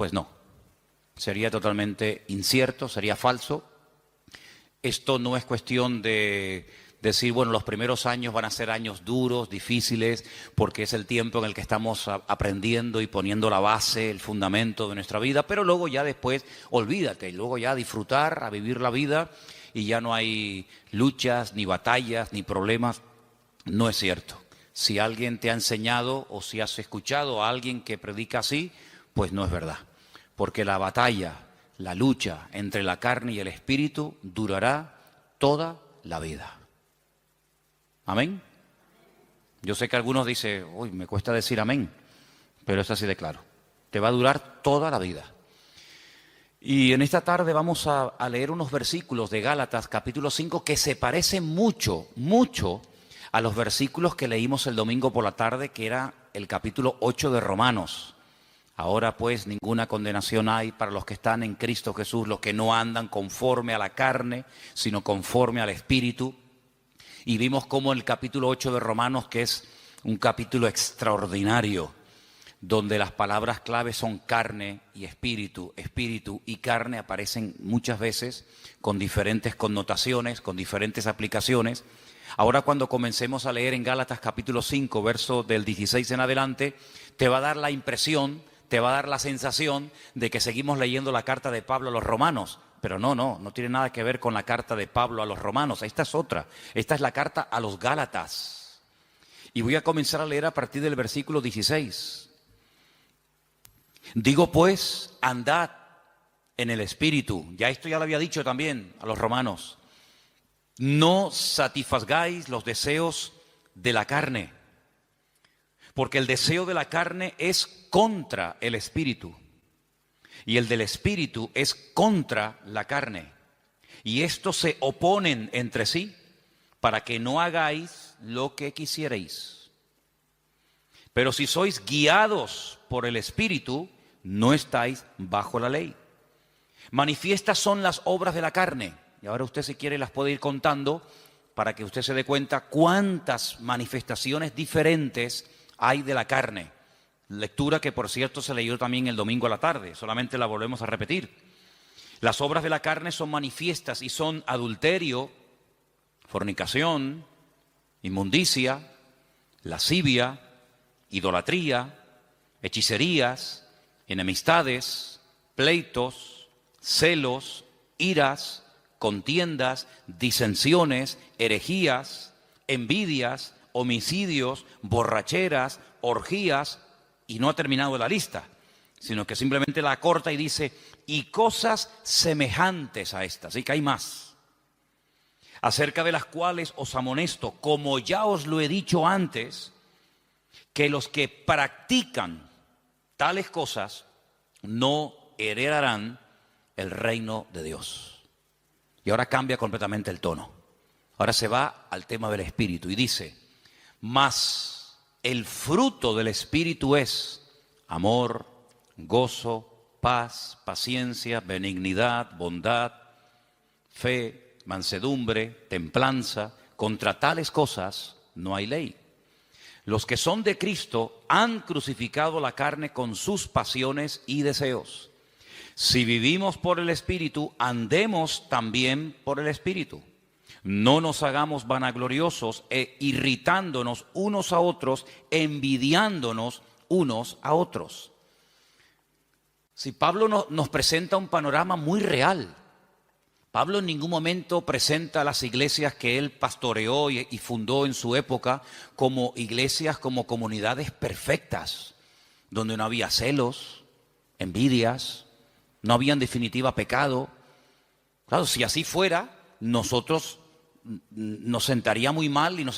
Pues no, sería totalmente incierto, sería falso. Esto no es cuestión de decir, bueno, los primeros años van a ser años duros, difíciles, porque es el tiempo en el que estamos aprendiendo y poniendo la base, el fundamento de nuestra vida, pero luego ya después, olvídate, luego ya a disfrutar, a vivir la vida y ya no hay luchas, ni batallas, ni problemas. No es cierto. Si alguien te ha enseñado o si has escuchado a alguien que predica así, pues no es verdad. Porque la batalla, la lucha entre la carne y el espíritu durará toda la vida. ¿Amén? Yo sé que algunos dicen, uy, me cuesta decir amén, pero es así de claro. Te va a durar toda la vida. Y en esta tarde vamos a leer unos versículos de Gálatas, capítulo 5, que se parecen mucho, mucho a los versículos que leímos el domingo por la tarde, que era el capítulo 8 de Romanos. Ahora pues ninguna condenación hay para los que están en Cristo Jesús, los que no andan conforme a la carne, sino conforme al Espíritu. Y vimos cómo el capítulo 8 de Romanos, que es un capítulo extraordinario, donde las palabras clave son carne y espíritu, espíritu y carne, aparecen muchas veces con diferentes connotaciones, con diferentes aplicaciones. Ahora cuando comencemos a leer en Gálatas capítulo 5, verso del 16 en adelante, te va a dar la impresión, te va a dar la sensación de que seguimos leyendo la carta de Pablo a los romanos. Pero no tiene nada que ver con la carta de Pablo a los romanos. Esta es otra. Esta es la carta a los Gálatas. Y voy a comenzar a leer a partir del versículo 16. Digo pues, andad en el Espíritu. Ya esto ya lo había dicho también a los romanos. No satisfagáis los deseos de la carne, porque el deseo de la carne es contra el Espíritu, y el del Espíritu es contra la carne. Y estos se oponen entre sí, para que no hagáis lo que quisierais. Pero si sois guiados por el Espíritu, no estáis bajo la ley. Manifiestas son las obras de la carne. Y ahora usted, si quiere, las puede ir contando para que usted se dé cuenta cuántas manifestaciones diferentes hay de la carne. Lectura que, por cierto, se leyó también el domingo a la tarde, solamente la volvemos a repetir. Las obras de la carne son manifiestas y son adulterio, fornicación, inmundicia, lascivia, idolatría, hechicerías, enemistades, pleitos, celos, iras, contiendas, disensiones, herejías, envidias, homicidios, borracheras, orgías, y no ha terminado la lista, sino que simplemente la acorta y dice, y cosas semejantes a estas, y que hay más, acerca de las cuales os amonesto, como ya os lo he dicho antes, que los que practican tales cosas no heredarán el reino de Dios. Y ahora cambia completamente el tono. Ahora se va al tema del Espíritu y dice, mas el fruto del Espíritu es amor, gozo, paz, paciencia, benignidad, bondad, fe, mansedumbre, templanza. Contra tales cosas no hay ley. Los que son de Cristo han crucificado la carne con sus pasiones y deseos. Si vivimos por el Espíritu, andemos también por el Espíritu. No nos hagamos vanagloriosos e irritándonos unos a otros, envidiándonos unos a otros. Si Pablo nos presenta un panorama muy real. Pablo en ningún momento presenta a las iglesias que él pastoreó y fundó en su época como iglesias, como comunidades perfectas, donde no había celos, envidias, no había en definitiva pecado. Claro, si así fuera, nosotros nos sentaría muy mal y nos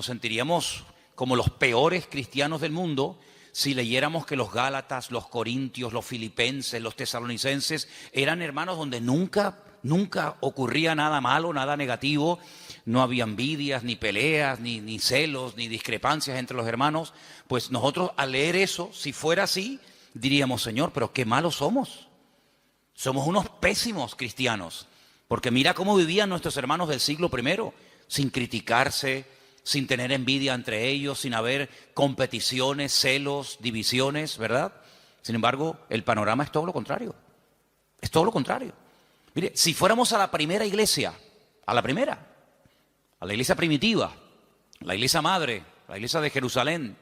sentiríamos como los peores cristianos del mundo si leyéramos que los Gálatas, los Corintios, los Filipenses, los Tesalonicenses eran hermanos donde nunca ocurría nada malo, nada negativo, no había envidias, ni peleas, ni celos, ni discrepancias entre los hermanos. Pues nosotros al leer eso, si fuera así, diríamos, Señor, pero qué malos somos. Somos unos pésimos cristianos, porque mira cómo vivían nuestros hermanos del siglo I, sin criticarse, sin tener envidia entre ellos, sin haber competiciones, celos, divisiones, ¿verdad? Sin embargo, el panorama es todo lo contrario. Es todo lo contrario. Mire, si fuéramos a la primera iglesia, a la iglesia primitiva, la iglesia madre, la iglesia de Jerusalén,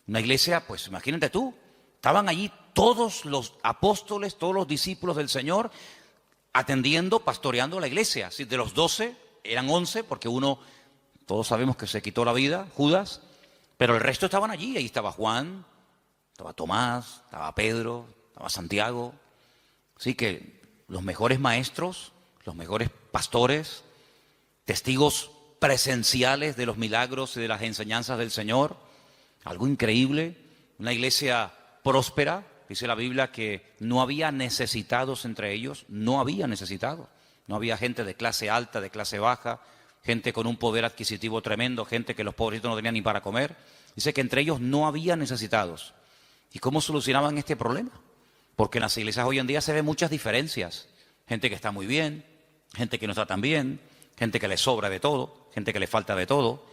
una iglesia, pues imagínate tú, estaban allí todos los apóstoles, todos los discípulos del Señor, atendiendo, pastoreando la iglesia. De los 12 eran 11, porque uno, todos sabemos que se quitó la vida, Judas, pero el resto estaban allí. Ahí estaba Juan, estaba Tomás, estaba Pedro, estaba Santiago. Así que los mejores maestros, los mejores pastores, testigos presenciales de los milagros y de las enseñanzas del Señor. Algo increíble, una iglesia próspera. Dice la Biblia que no había necesitados entre ellos, no había necesitados. No había gente de clase alta, de clase baja, gente con un poder adquisitivo tremendo, gente que los pobrecitos no tenían ni para comer. Dice que entre ellos no había necesitados. ¿Y cómo solucionaban este problema? Porque en las iglesias hoy en día se ven muchas diferencias. Gente que está muy bien, gente que no está tan bien, gente que le sobra de todo, gente que le falta de todo.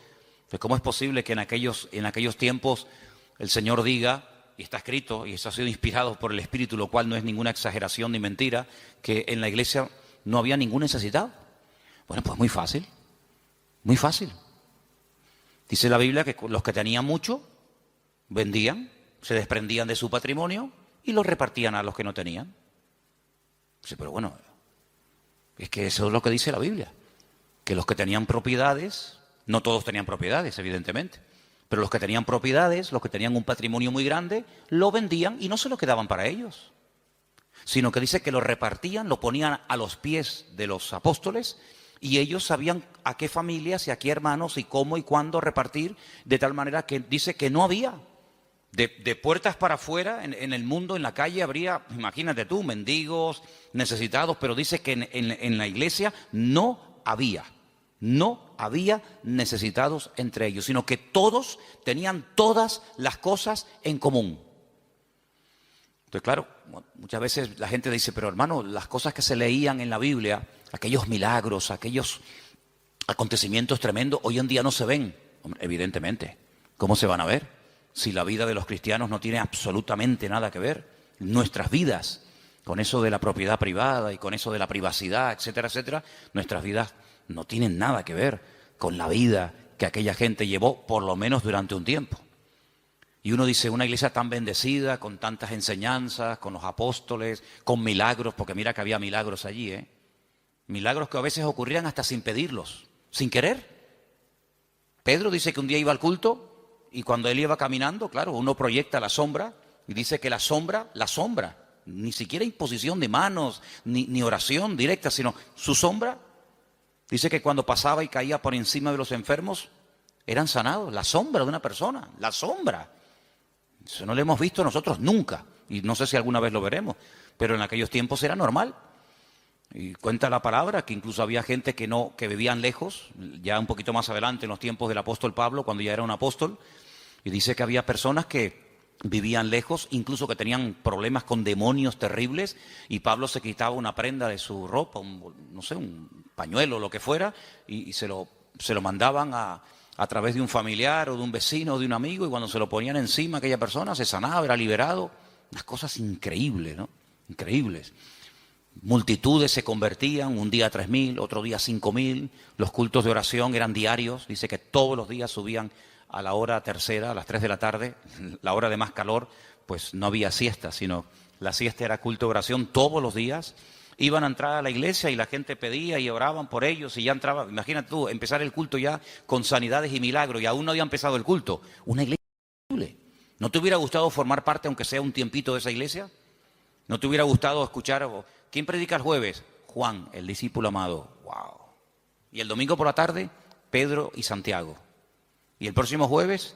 Pues ¿cómo es posible que en aquellos tiempos el Señor diga, y está escrito, y eso ha sido inspirado por el Espíritu, lo cual no es ninguna exageración ni mentira, que en la iglesia no había ningún necesitado? Bueno, pues muy fácil, muy fácil. Dice la Biblia que los que tenían mucho vendían, se desprendían de su patrimonio y lo repartían a los que no tenían. Sí, pero bueno, es que eso es lo que dice la Biblia, que los que tenían propiedades, no todos tenían propiedades, evidentemente, pero los que tenían propiedades, los que tenían un patrimonio muy grande, lo vendían y no se lo quedaban para ellos, sino que dice que lo repartían, lo ponían a los pies de los apóstoles y ellos sabían a qué familias y a qué hermanos y cómo y cuándo repartir, de tal manera que dice que no había. De puertas para afuera, en el mundo, en la calle, habría, imagínate tú, mendigos, necesitados, pero dice que en la iglesia no había necesitados entre ellos, sino que todos tenían todas las cosas en común. Entonces, claro, muchas veces la gente dice, pero hermano, las cosas que se leían en la Biblia, aquellos milagros, aquellos acontecimientos tremendos, hoy en día no se ven. Hombre, evidentemente, ¿cómo se van a ver? Si la vida de los cristianos no tiene absolutamente nada que ver, nuestras vidas, con eso de la propiedad privada y con eso de la privacidad, etcétera, etcétera, nuestras vidas no tienen nada que ver con la vida que aquella gente llevó, por lo menos durante un tiempo. Y uno dice, una iglesia tan bendecida, con tantas enseñanzas, con los apóstoles, con milagros, porque mira que había milagros allí, milagros que a veces ocurrían hasta sin pedirlos, sin querer. Pedro dice que un día iba al culto y cuando él iba caminando, claro, uno proyecta la sombra y dice que la sombra, ni siquiera imposición de manos, ni oración directa, sino su sombra, dice que cuando pasaba y caía por encima de los enfermos, eran sanados. La sombra de una persona, la sombra. Eso no lo hemos visto nosotros nunca, y no sé si alguna vez lo veremos, pero en aquellos tiempos era normal. Y cuenta la palabra que incluso había gente que vivían lejos, ya un poquito más adelante en los tiempos del apóstol Pablo, cuando ya era un apóstol, y dice que había personas que vivían lejos, incluso que tenían problemas con demonios terribles, y Pablo se quitaba una prenda de su ropa, un pañuelo, lo que fuera, y se lo mandaban a través de un familiar o de un vecino o de un amigo, y cuando se lo ponían encima aquella persona se sanaba, era liberado. Unas cosas increíbles, ¿no? Increíbles. Multitudes se convertían, un día 3.000, otro día 5.000, los cultos de oración eran diarios, dice que todos los días subían a la hora tercera, a las 3 de la tarde, la hora de más calor, pues no había siesta, sino la siesta era culto de oración todos los días. Iban a entrar a la iglesia y la gente pedía y oraban por ellos y ya entraba, imagínate tú, empezar el culto ya con sanidades y milagros y aún no había empezado el culto. Una iglesia increíble. ¿No te hubiera gustado formar parte, aunque sea un tiempito, de esa iglesia? ¿No te hubiera gustado escuchar? ¿Quién predica el jueves? Juan, el discípulo amado. ¡Wow! Y el domingo por la tarde, Pedro y Santiago. Y el próximo jueves,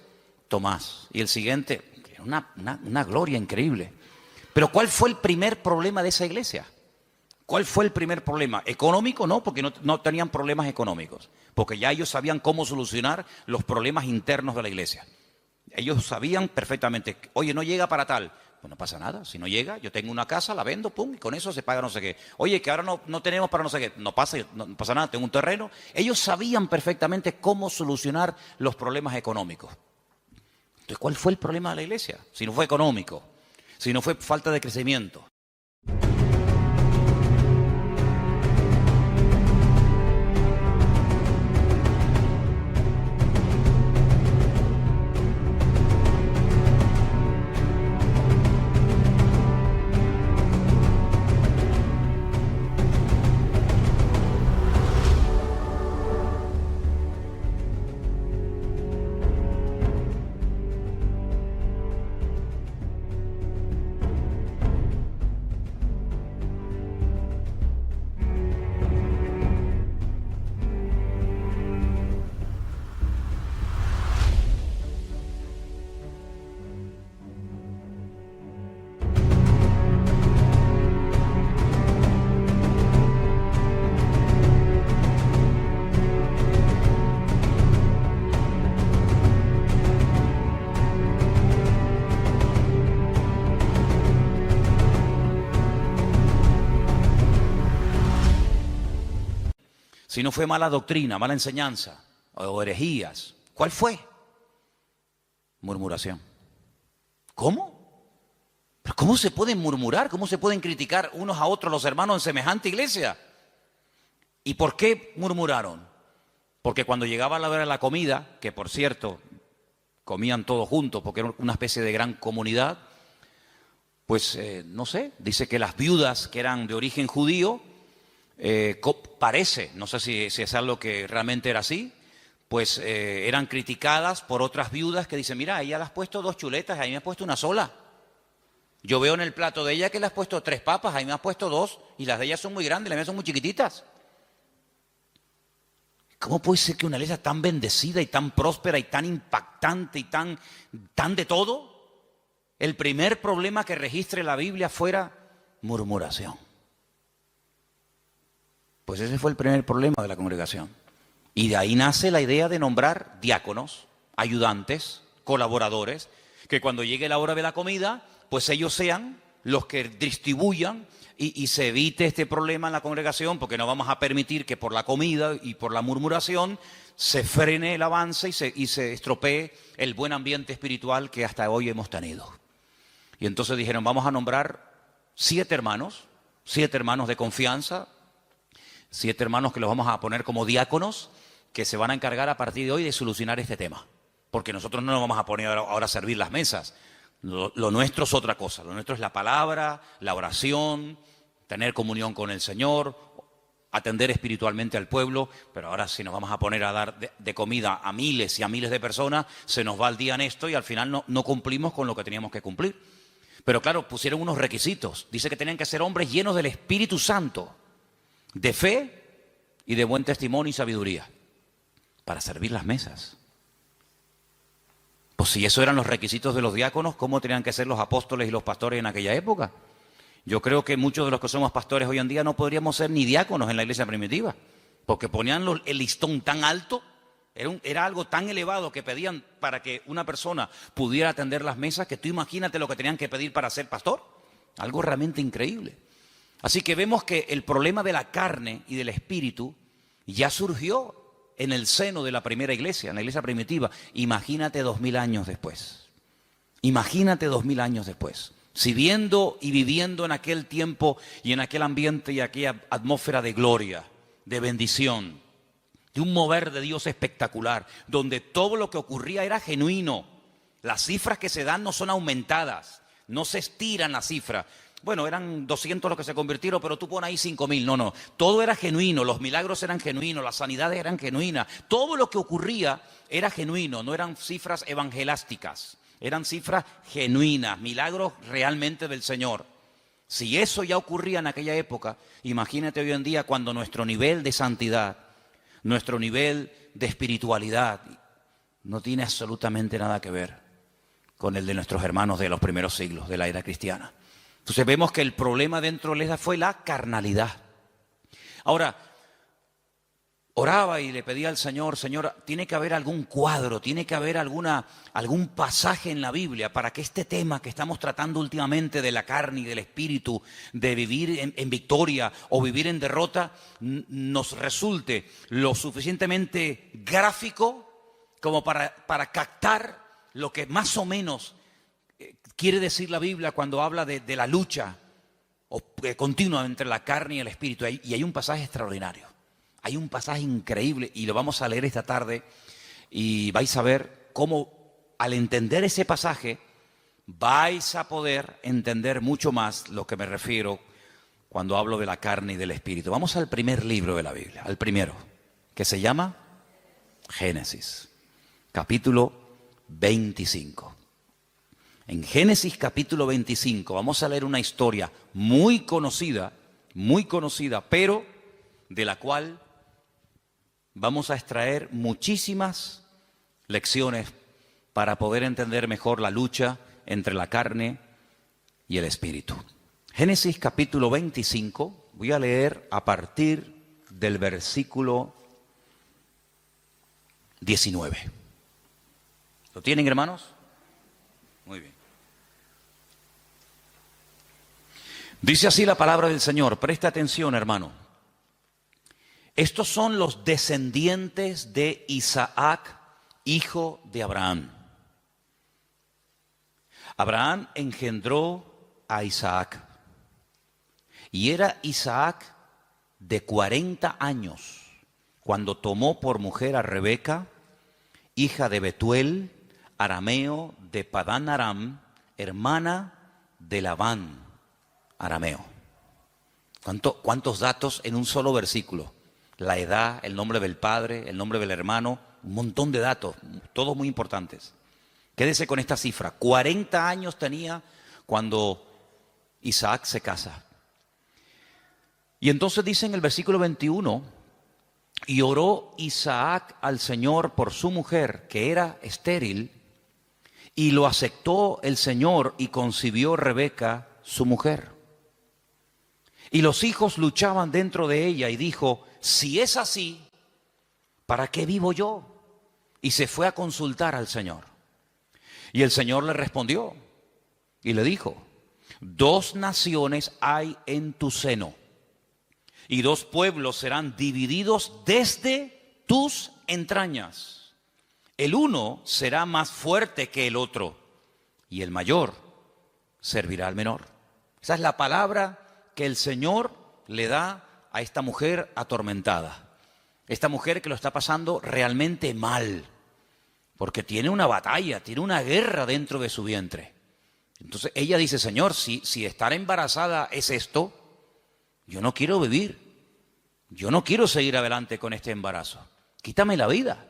Tomás. Y el siguiente, una gloria increíble. Pero ¿cuál fue el primer problema de esa iglesia? ¿Cuál fue el primer problema? ¿Económico? No, porque no tenían problemas económicos. Porque ya ellos sabían cómo solucionar los problemas internos de la iglesia. Ellos sabían perfectamente, oye, no llega para tal. Pues no pasa nada, si no llega, yo tengo una casa, la vendo, pum, y con eso se paga no sé qué. Oye, que ahora no tenemos para no sé qué, no pasa nada, tengo un terreno. Ellos sabían perfectamente cómo solucionar los problemas económicos. Entonces, ¿cuál fue el problema de la iglesia? Si no fue económico, sino fue falta de crecimiento. Si no fue mala doctrina, mala enseñanza o herejías, ¿cuál fue? Murmuración. ¿Cómo? ¿Pero cómo se pueden murmurar? ¿Cómo se pueden criticar unos a otros los hermanos en semejante iglesia? ¿Y por qué murmuraron? Porque cuando llegaba la hora de la comida, que por cierto, comían todos juntos porque era una especie de gran comunidad, pues no sé, dice que las viudas que eran de origen judío, parece, no sé si es algo que realmente era así, pues eran criticadas por otras viudas que dicen, mira, a ella le has puesto 2 chuletas, a mí me has puesto una sola. Yo veo en el plato de ella que le has puesto 3 papas, a mí me has puesto 2, y las de ella son muy grandes, las mías son muy chiquititas. ¿Cómo puede ser que una iglesia tan bendecida y tan próspera y tan impactante y tan de todo, el primer problema que registre la Biblia fuera murmuración? Pues ese fue el primer problema de la congregación. Y de ahí nace la idea de nombrar diáconos, ayudantes, colaboradores, que cuando llegue la hora de la comida, pues ellos sean los que distribuyan y se evite este problema en la congregación, porque no vamos a permitir que por la comida y por la murmuración se frene el avance y se estropee el buen ambiente espiritual que hasta hoy hemos tenido. Y entonces dijeron, vamos a nombrar 7 hermanos de confianza, 7 hermanos que los vamos a poner como diáconos, que se van a encargar a partir de hoy de solucionar este tema. Porque nosotros no nos vamos a poner ahora a servir las mesas. Lo nuestro es otra cosa. Lo nuestro es la palabra, la oración, tener comunión con el Señor, atender espiritualmente al pueblo. Pero ahora si nos vamos a poner a dar de comida a miles y a miles de personas, se nos va el día en esto y al final no cumplimos con lo que teníamos que cumplir. Pero claro, pusieron unos requisitos. Dice que tenían que ser hombres llenos del Espíritu Santo, de fe y de buen testimonio y sabiduría, para servir las mesas. Pues si eso eran los requisitos de los diáconos, ¿cómo tenían que ser los apóstoles y los pastores en aquella época? Yo creo que muchos de los que somos pastores hoy en día no podríamos ser ni diáconos en la iglesia primitiva, porque ponían el listón tan alto, era algo tan elevado que pedían para que una persona pudiera atender las mesas, que tú imagínate lo que tenían que pedir para ser pastor, algo realmente increíble. Así que vemos que el problema de la carne y del espíritu ya surgió en el seno de la primera iglesia, en la iglesia primitiva. Imagínate 2000 años después. Imagínate 2000 años después. Si viendo y viviendo en aquel tiempo y en aquel ambiente y aquella atmósfera de gloria, de bendición, de un mover de Dios espectacular, donde todo lo que ocurría era genuino. Las cifras que se dan no son aumentadas, no se estiran las cifras. Bueno, eran 200 los que se convirtieron, pero tú pones ahí 5000. No. Todo era genuino, los milagros eran genuinos, las sanidades eran genuinas. Todo lo que ocurría era genuino, no eran cifras evangelásticas. Eran cifras genuinas, milagros realmente del Señor. Si eso ya ocurría en aquella época, imagínate hoy en día cuando nuestro nivel de santidad, nuestro nivel de espiritualidad no tiene absolutamente nada que ver con el de nuestros hermanos de los primeros siglos de la era cristiana. Entonces vemos que el problema dentro de la iglesia fue la carnalidad. Ahora, oraba y le pedía al Señor, Señor, tiene que haber algún cuadro, tiene que haber algún pasaje en la Biblia para que este tema que estamos tratando últimamente de la carne y del espíritu, de vivir en victoria o vivir en derrota, nos resulte lo suficientemente gráfico como para captar lo que más o menos quiere decir la Biblia cuando habla de la lucha continua entre la carne y el espíritu. Y hay un pasaje extraordinario, hay un pasaje increíble y lo vamos a leer esta tarde y vais a ver cómo al entender ese pasaje vais a poder entender mucho más lo que me refiero cuando hablo de la carne y del espíritu. Vamos al primer libro de la Biblia, al primero, que se llama Génesis, capítulo 25. En Génesis capítulo 25 vamos a leer una historia muy conocida, pero de la cual vamos a extraer muchísimas lecciones para poder entender mejor la lucha entre la carne y el espíritu. Génesis capítulo 25, voy a leer a partir del versículo 19. ¿Lo tienen, hermanos? Muy bien. Dice así la palabra del Señor, presta atención, hermano. Estos son los descendientes de Isaac, hijo de Abraham. Abraham engendró a Isaac. Y era Isaac de 40 años cuando tomó por mujer a Rebeca, hija de Betuel, arameo de Padán Aram, hermana de Labán, arameo. ¿Cuántos datos en un solo versículo? La edad, el nombre del padre, el nombre del hermano, un montón de datos, todos muy importantes. Quédese con esta cifra, 40 años tenía cuando Isaac se casa. Y entonces dice en el versículo 21, y oró Isaac al Señor por su mujer, que era estéril, y lo aceptó el Señor y concibió Rebeca, su mujer. Y los hijos luchaban dentro de ella y dijo, si es así, ¿para qué vivo yo? Y se fue a consultar al Señor. Y el Señor le respondió y le dijo, 2 naciones hay en tu seno, y 2 pueblos serán divididos desde tus entrañas. El uno será más fuerte que el otro, y el mayor servirá al menor. Esa es la palabra que el Señor le da a esta mujer atormentada. Esta mujer que lo está pasando realmente mal, porque tiene una batalla, tiene una guerra dentro de su vientre. Entonces ella dice, Señor, si estar embarazada es esto, yo no quiero vivir, yo no quiero seguir adelante con este embarazo, quítame la vida.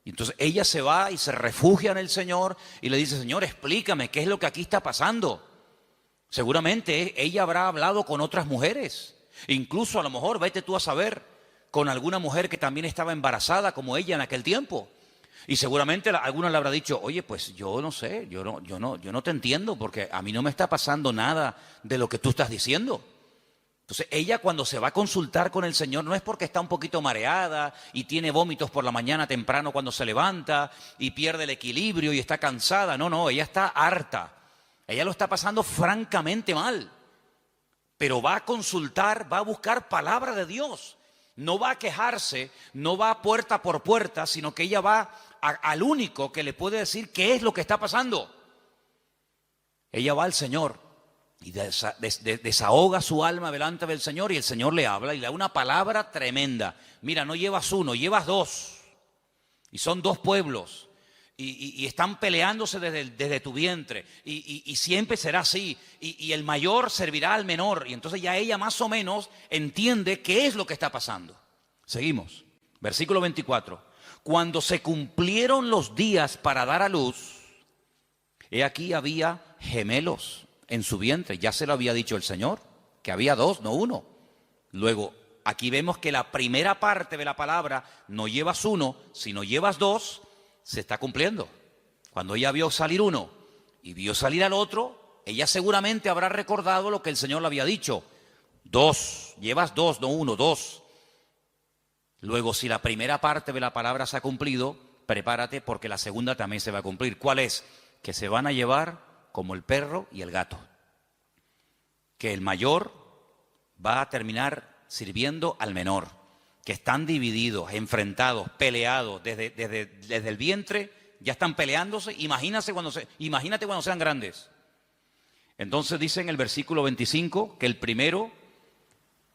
Y entonces ella se va y se refugia en el Señor y le dice, Señor, explícame qué es lo que aquí está pasando. Seguramente ella habrá hablado con otras mujeres, incluso a lo mejor, vete tú a saber, con alguna mujer que también estaba embarazada como ella en aquel tiempo. Y seguramente alguna le habrá dicho, oye, pues yo no sé, yo no te entiendo porque a mí no me está pasando nada de lo que tú estás diciendo. Entonces ella cuando se va a consultar con el Señor no es porque está un poquito mareada y tiene vómitos por la mañana temprano cuando se levanta y pierde el equilibrio y está cansada. No, ella está harta. Ella lo está pasando francamente mal. Pero va a consultar, va a buscar palabra de Dios. No va a quejarse, no va puerta por puerta, sino que ella va al único que le puede decir qué es lo que está pasando. Ella va al Señor y desahoga su alma delante del Señor y el Señor le habla y le da una palabra tremenda. Mira, no llevas 1, llevas 2. Y son 2 pueblos. Y están peleándose desde tu vientre. Y siempre será así. Y el mayor servirá al menor. Y entonces ya ella más o menos entiende qué es lo que está pasando. Seguimos. Versículo 24. Cuando se cumplieron los días para dar a luz, he aquí había gemelos en su vientre. Ya se lo había dicho el Señor, que había 2, no 1. Luego, aquí vemos que la primera parte de la palabra, no llevas 1, sino llevas 2, se está cumpliendo. Cuando ella vio salir 1 y vio salir al otro, ella seguramente habrá recordado lo que el Señor le había dicho. 2, llevas 2, no 1, 2. Luego, si la primera parte de la palabra se ha cumplido, prepárate porque la segunda también se va a cumplir. ¿Cuál es? Que se van a llevar como el perro y el gato. Que el mayor va a terminar sirviendo al menor. Que están divididos, enfrentados, peleados desde el vientre, ya están peleándose. Imagínate cuando sean grandes. Entonces dice en el versículo 25 que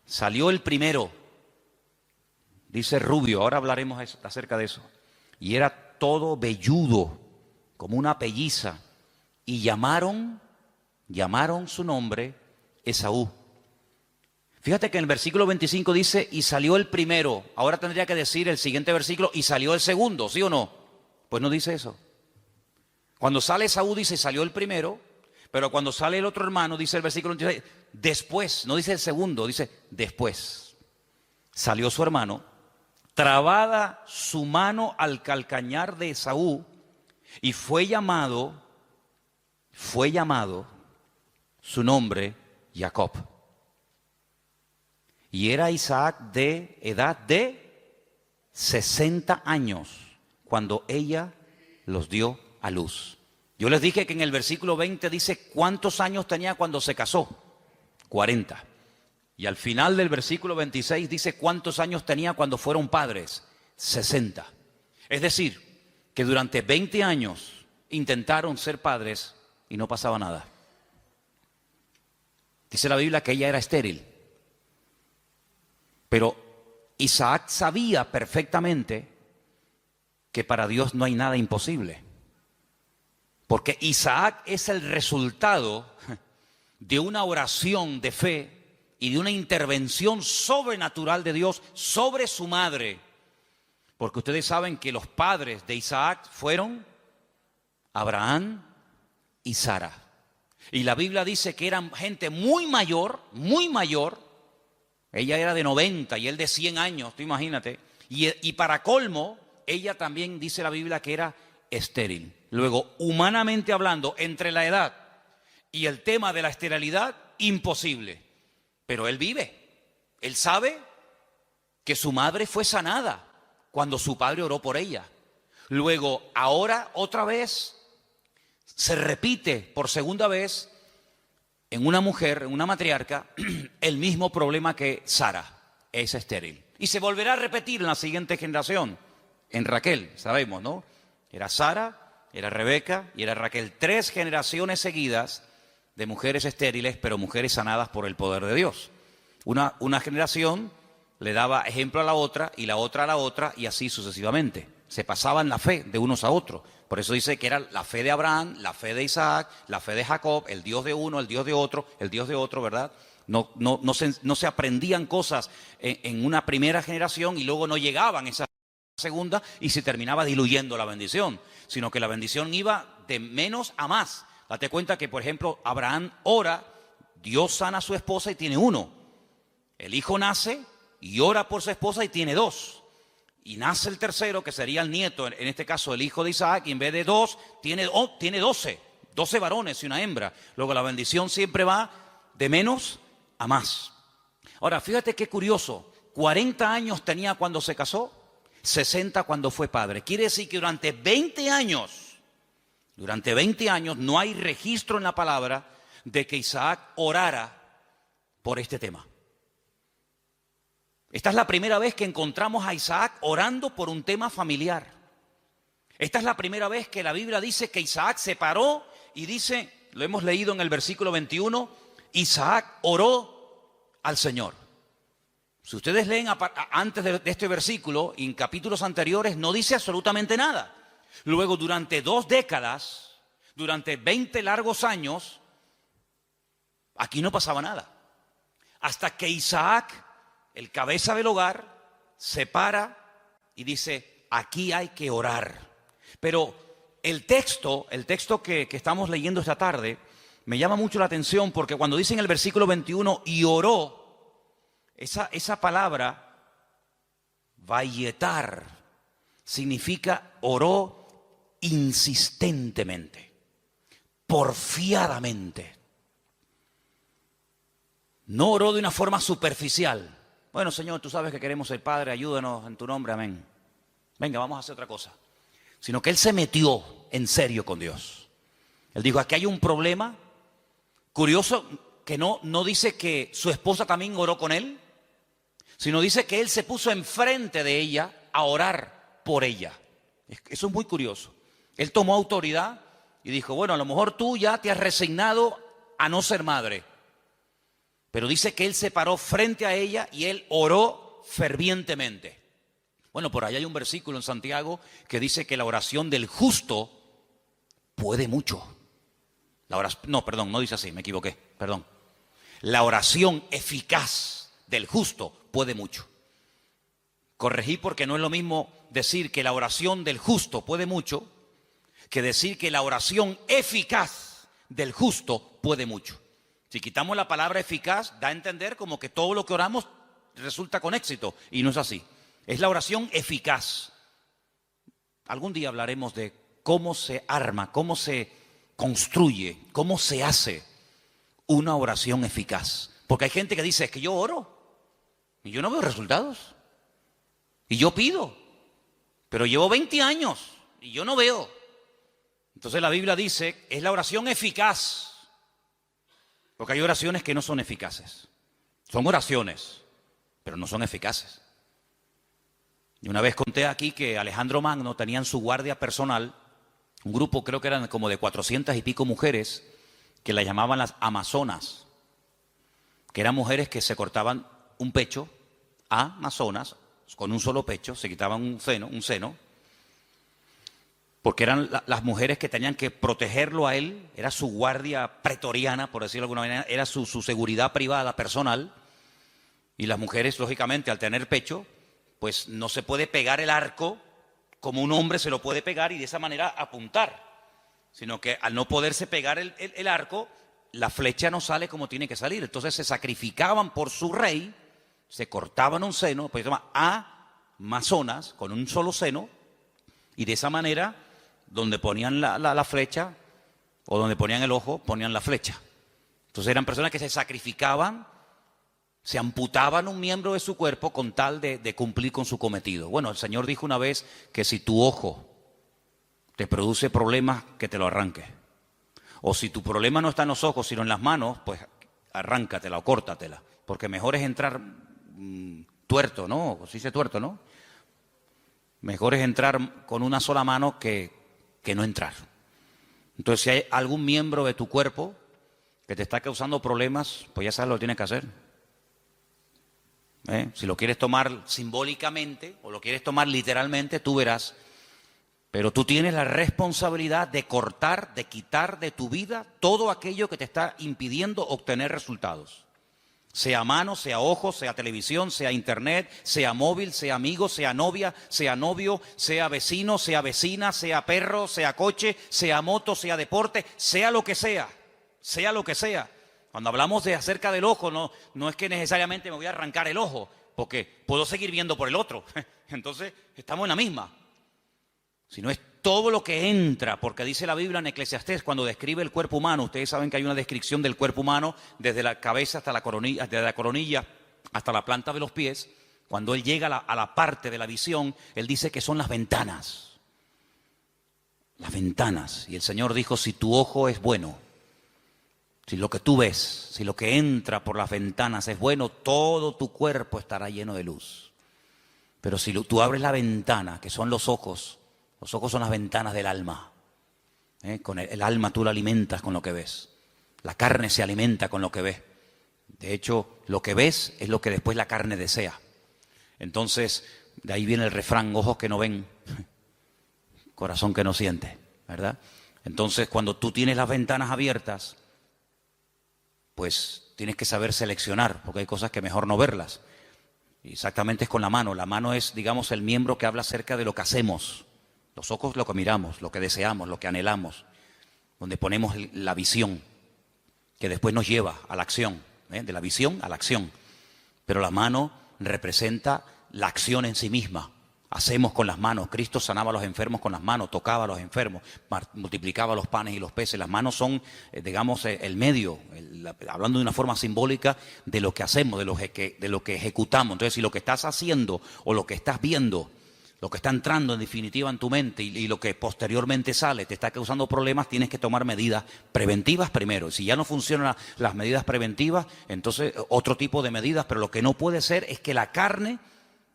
salió el primero, dice rubio, ahora hablaremos acerca de eso, y era todo velludo, como una pelliza, y llamaron su nombre Esaú. Fíjate que en el versículo 25 dice, y salió el primero. Ahora tendría que decir el siguiente versículo, y salió el segundo, ¿sí o no? Pues no dice eso. Cuando sale Esaú dice, salió el primero, pero cuando sale el otro hermano, dice el versículo 26, después, no dice el segundo, dice después. Salió su hermano, trabada su mano al calcañar de Esaú, y fue llamado su nombre Jacob. Y era Isaac de edad de 60 años cuando ella los dio a luz. Yo les dije que en el versículo 20 dice cuántos años tenía cuando se casó. 40. Y al final del versículo 26 dice cuántos años tenía cuando fueron padres. 60. Es decir, que durante 20 años intentaron ser padres y no pasaba nada. Dice la Biblia que ella era estéril. Pero Isaac sabía perfectamente que para Dios no hay nada imposible. Porque Isaac es el resultado de una oración de fe y de una intervención sobrenatural de Dios sobre su madre. Porque ustedes saben que los padres de Isaac fueron Abraham y Sara. Y la Biblia dice que eran gente muy mayor. Ella era de 90 y él de 100 años, tú imagínate. Y para colmo, ella también dice la Biblia que era estéril. Luego, humanamente hablando, entre la edad y el tema de la esterilidad, imposible. Pero él vive. Él sabe que su madre fue sanada cuando su padre oró por ella. Luego, ahora otra vez, se repite por segunda vez en una mujer, en una matriarca, el mismo problema que Sara, es estéril. Y se volverá a repetir en la siguiente generación, en Raquel, sabemos, ¿no? Era Sara, era Rebeca y era Raquel. 3 generaciones seguidas de mujeres estériles, pero mujeres sanadas por el poder de Dios. Una generación le daba ejemplo a la otra y la otra a la otra y así sucesivamente. Se pasaban la fe de unos a otros. Por eso dice que era la fe de Abraham, la fe de Isaac, la fe de Jacob, el Dios de uno, el Dios de otro, ¿verdad? No se aprendían cosas en una primera generación y luego no llegaban esa segunda y se terminaba diluyendo la bendición, sino que la bendición iba de menos a más. Date cuenta que, por ejemplo, Abraham ora, Dios sana a su esposa y tiene 1. El hijo nace y ora por su esposa y tiene 2. Y nace el tercero, que sería el nieto, en este caso el hijo de Isaac, y en vez de 2, tiene 12 varones y una hembra. Luego la bendición siempre va de menos a más. Ahora, fíjate qué curioso, 40 años tenía cuando se casó, 60 cuando fue padre. Quiere decir que durante 20 años no hay registro en la palabra de que Isaac orara por este tema. Esta es la primera vez que encontramos a Isaac orando por un tema familiar. Esta es la primera vez que la Biblia dice que Isaac se paró y dice, lo hemos leído en el versículo 21, Isaac oró al Señor. Si ustedes leen antes de este versículo, en capítulos anteriores, no dice absolutamente nada. Luego, durante 2 décadas, durante 20 largos años, aquí no pasaba nada. Hasta que Isaac, el cabeza del hogar, se para y dice, aquí hay que orar. Pero el texto que estamos leyendo esta tarde me llama mucho la atención porque cuando dice en el versículo 21, y oró, esa palabra, vayetar, significa oró insistentemente, porfiadamente. No oró de una forma superficial. Bueno, Señor, tú sabes que queremos ser Padre, ayúdanos en tu nombre, amén. Venga, vamos a hacer otra cosa. Sino que él se metió en serio con Dios. Él dijo, aquí hay un problema. Curioso que no dice que su esposa también oró con él, sino dice que él se puso enfrente de ella a orar por ella. Eso es muy curioso. Él tomó autoridad y dijo, bueno, a lo mejor tú ya te has resignado a no ser madre. Pero dice que él se paró frente a ella y él oró fervientemente. Bueno, por ahí hay un versículo en Santiago que dice que la oración del justo puede mucho. No dice así, me equivoqué, perdón. La oración eficaz del justo puede mucho. Corregí porque no es lo mismo decir que la oración del justo puede mucho que decir que la oración eficaz del justo puede mucho. Si quitamos la palabra eficaz, da a entender como que todo lo que oramos resulta con éxito, y no es así. Es la oración eficaz. Algún día hablaremos de cómo se arma, cómo se construye, cómo se hace una oración eficaz. Porque hay gente que dice, es que yo oro y yo no veo resultados. Y yo pido, pero llevo 20 años y yo no veo. Entonces la Biblia dice, es la oración eficaz. Porque hay oraciones que no son eficaces. Son oraciones, pero no son eficaces. Y una vez conté aquí que Alejandro Magno tenía en su guardia personal un grupo, creo que eran como de 400 y pico mujeres, que la llamaban las amazonas, que eran mujeres que se cortaban un pecho, amazonas, con un solo pecho, se quitaban un seno, porque eran las mujeres que tenían que protegerlo a él, era su guardia pretoriana, por decirlo de alguna manera, era su seguridad privada, personal, y las mujeres, lógicamente, al tener pecho, pues no se puede pegar el arco como un hombre se lo puede pegar y de esa manera apuntar, sino que al no poderse pegar el arco, la flecha no sale como tiene que salir. Entonces se sacrificaban por su rey, se cortaban un seno, pues se llama amazonas, con un solo seno, y de esa manera, donde ponían la flecha, o donde ponían el ojo, ponían la flecha. Entonces eran personas que se sacrificaban, se amputaban un miembro de su cuerpo con tal de cumplir con su cometido. Bueno, el Señor dijo una vez que si tu ojo te produce problemas, que te lo arranque. O si tu problema no está en los ojos, sino en las manos, pues arráncatela o córtatela. Porque mejor es entrar tuerto, ¿no? Se dice tuerto, ¿no? Mejor es entrar con una sola mano que no entrar. Entonces, si hay algún miembro de tu cuerpo que te está causando problemas, pues ya sabes lo que tienes que hacer. Si lo quieres tomar simbólicamente o lo quieres tomar literalmente, tú verás. Pero tú tienes la responsabilidad de cortar, de quitar de tu vida todo aquello que te está impidiendo obtener resultados. Sea mano, sea ojo, sea televisión, sea internet, sea móvil, sea amigo, sea novia, sea novio, sea vecino, sea vecina, sea perro, sea coche, sea moto, sea deporte, sea lo que sea, sea lo que sea. Cuando hablamos de acerca del ojo, no es que necesariamente me voy a arrancar el ojo, porque puedo seguir viendo por el otro. Entonces, estamos en la misma. Sino es todo lo que entra, porque dice la Biblia en Eclesiastés, cuando describe el cuerpo humano, ustedes saben que hay una descripción del cuerpo humano desde la cabeza hasta la coronilla, desde la coronilla hasta la planta de los pies. Cuando él llega a la parte de la visión, él dice que son las ventanas. Las ventanas. Y el Señor dijo, si tu ojo es bueno, si lo que tú ves, si lo que entra por las ventanas es bueno, todo tu cuerpo estará lleno de luz. Pero si tú abres la ventana, que son los ojos son las ventanas del alma. Con el alma tú la alimentas con lo que ves. La carne se alimenta con lo que ves. De hecho, lo que ves es lo que después la carne desea. Entonces, de ahí viene el refrán, ojos que no ven, corazón que no siente, ¿verdad? Entonces, cuando tú tienes las ventanas abiertas, pues tienes que saber seleccionar, porque hay cosas que mejor no verlas. Y exactamente es con la mano. La mano es, digamos, el miembro que habla acerca de lo que hacemos. Los ojos lo que miramos, lo que deseamos, lo que anhelamos, donde ponemos la visión, que después nos lleva a la acción, de la visión a la acción. Pero la mano representa la acción en sí misma. Hacemos con las manos. Cristo sanaba a los enfermos con las manos, tocaba a los enfermos, multiplicaba los panes y los peces. Las manos son, digamos, el medio, hablando de una forma simbólica, de lo que hacemos, de lo que ejecutamos. Entonces, si lo que estás haciendo o lo que estás viendo, lo que está entrando en definitiva en tu mente y lo que posteriormente sale te está causando problemas, tienes que tomar medidas preventivas primero. Si ya no funcionan las medidas preventivas, entonces otro tipo de medidas, pero lo que no puede ser es que la carne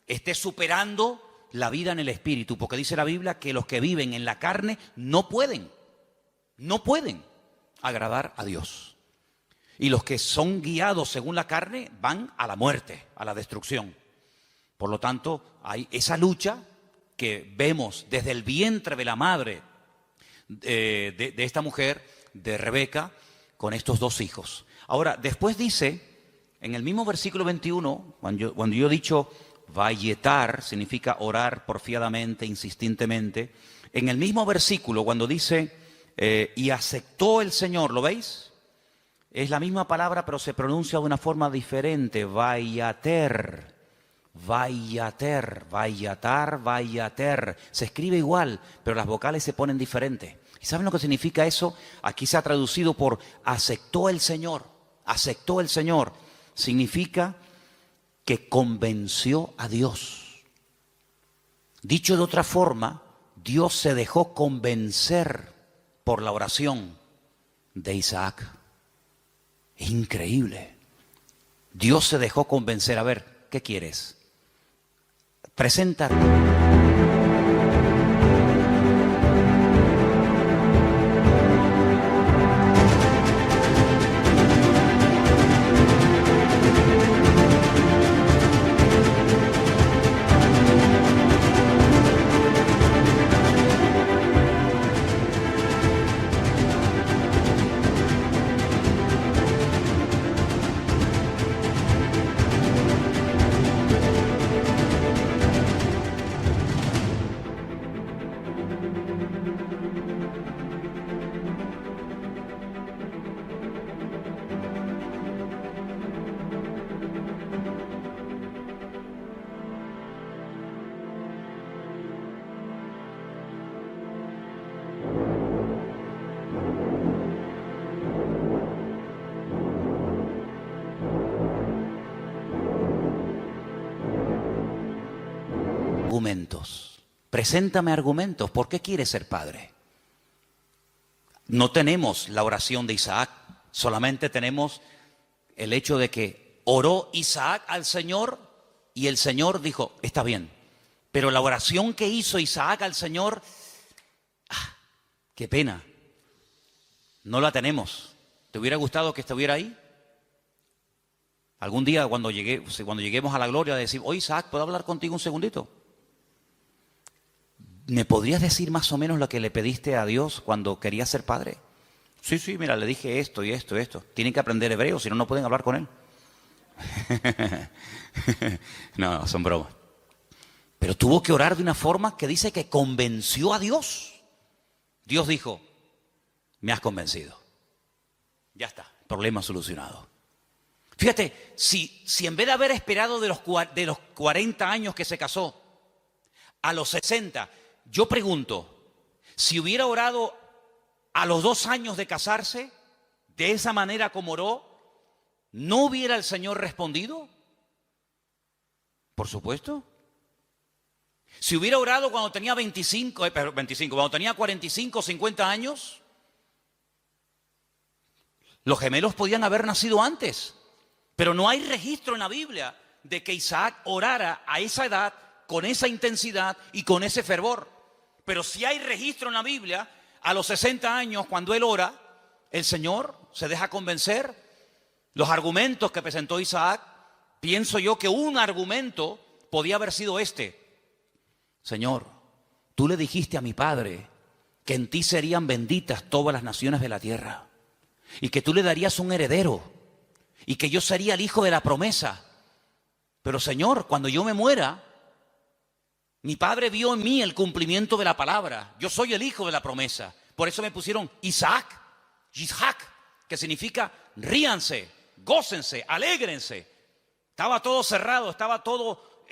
esté superando la vida en el espíritu, porque dice la Biblia que los que viven en la carne no pueden agradar a Dios. Y los que son guiados según la carne van a la muerte, a la destrucción. Por lo tanto, hay esa lucha que vemos desde el vientre de la madre de esta mujer, de Rebeca, con estos dos hijos. Ahora, después dice, en el mismo versículo 21, cuando yo he dicho vayetar, significa orar porfiadamente, insistentemente, en el mismo versículo, cuando dice, y aceptó el Señor, ¿lo veis? Es la misma palabra, pero se pronuncia de una forma diferente, vayater. Vayater, vayatar, vayater. Se escribe igual, pero las vocales se ponen diferentes. ¿Y saben lo que significa eso? Aquí se ha traducido por aceptó el Señor. Aceptó el Señor. Significa que convenció a Dios. Dicho de otra forma, Dios se dejó convencer por la oración de Isaac. Es increíble. Dios se dejó convencer. A ver, ¿qué quieres? Presenta. Argumentos. Preséntame argumentos. ¿Por qué quieres ser padre? No tenemos la oración de Isaac, solamente tenemos el hecho de que oró Isaac al Señor y el Señor dijo, está bien. Pero la oración que hizo Isaac al Señor, qué pena, no la tenemos. ¿Te hubiera gustado que estuviera ahí? Algún día cuando lleguemos a la gloria decir, oye Isaac, ¿puedo hablar contigo un segundito? ¿Me podrías decir más o menos lo que le pediste a Dios cuando querías ser padre? Sí, mira, le dije esto y esto y esto. Tienen que aprender hebreo, si no, no pueden hablar con él. No, son bromas. Pero tuvo que orar de una forma que dice que convenció a Dios. Dios dijo, me has convencido. Ya está, problema solucionado. Fíjate, si en vez de haber esperado de los 40 años que se casó, a los 60, yo pregunto, si hubiera orado a los 2 años de casarse, de esa manera como oró, ¿no hubiera el Señor respondido? Por supuesto. Si hubiera orado cuando tenía 25, cuando tenía 45, 50 años, los gemelos podían haber nacido antes. Pero no hay registro en la Biblia de que Isaac orara a esa edad, con esa intensidad y con ese fervor. Pero sí hay registro en la Biblia, a los 60 años, cuando él ora, el Señor se deja convencer. Los argumentos que presentó Isaac, pienso yo que un argumento podía haber sido este. Señor, tú le dijiste a mi padre que en ti serían benditas todas las naciones de la tierra y que tú le darías un heredero y que yo sería el hijo de la promesa. Pero Señor, cuando yo me muera, mi padre vio en mí el cumplimiento de la palabra. Yo soy el hijo de la promesa. Por eso me pusieron Isaac, Yishak, que significa ríanse, gócense, alégrense. Estaba todo cerrado, estaba todo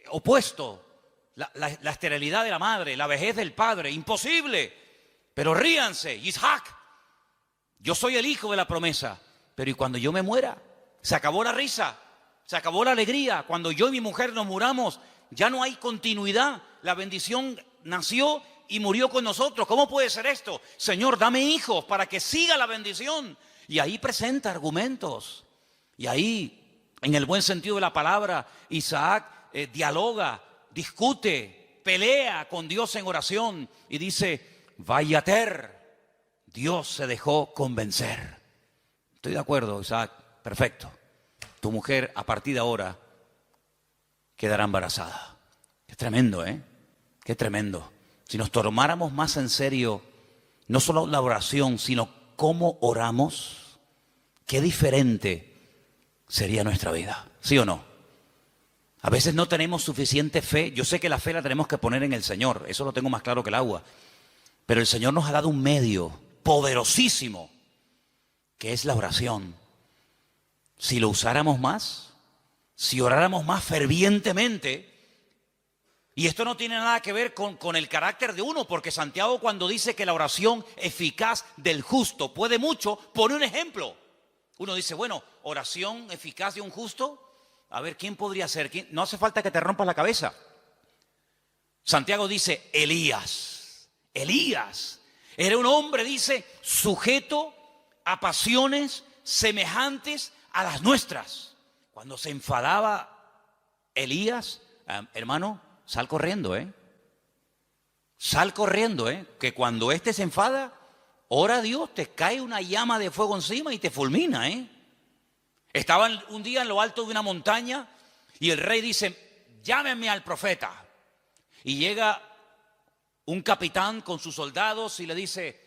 opuesto. La esterilidad de la madre, la vejez del padre, imposible. Pero ríanse, Yishak. Yo soy el hijo de la promesa. Pero ¿y cuando yo me muera? Se acabó la risa, se acabó la alegría. Cuando yo y mi mujer nos muramos, ya no hay continuidad. La bendición nació y murió con nosotros. ¿Cómo puede ser esto? Señor, dame hijos para que siga la bendición. Y ahí presenta argumentos. Y ahí, en el buen sentido de la palabra, Isaac dialoga, discute, pelea con Dios en oración. Y dice, vayater, Dios se dejó convencer. Estoy de acuerdo, Isaac, perfecto. Tu mujer a partir de ahora quedará embarazada. Qué tremendo, ¿eh? Qué tremendo. Si nos tomáramos más en serio, no solo la oración, sino cómo oramos, qué diferente sería nuestra vida, ¿sí o no? A veces no tenemos suficiente fe. Yo sé que la fe la tenemos que poner en el Señor, eso lo tengo más claro que el agua. Pero el Señor nos ha dado un medio poderosísimo, que es la oración. Si lo usáramos más, si oráramos más fervientemente, y esto no tiene nada que ver con el carácter de uno, porque Santiago, cuando dice que la oración eficaz del justo puede mucho, pone un ejemplo. Uno dice, bueno, oración eficaz de un justo, a ver, ¿quién podría ser? ¿Quién? No hace falta que te rompas la cabeza. Santiago dice, Elías. Elías era un hombre, dice, sujeto a pasiones semejantes a las nuestras. Cuando se enfadaba Elías, hermano, sal corriendo, Sal corriendo, que cuando éste se enfada, ora a Dios, te cae una llama de fuego encima y te fulmina, Estaban un día en lo alto de una montaña y el rey dice, llámenme al profeta. Y llega un capitán con sus soldados y le dice,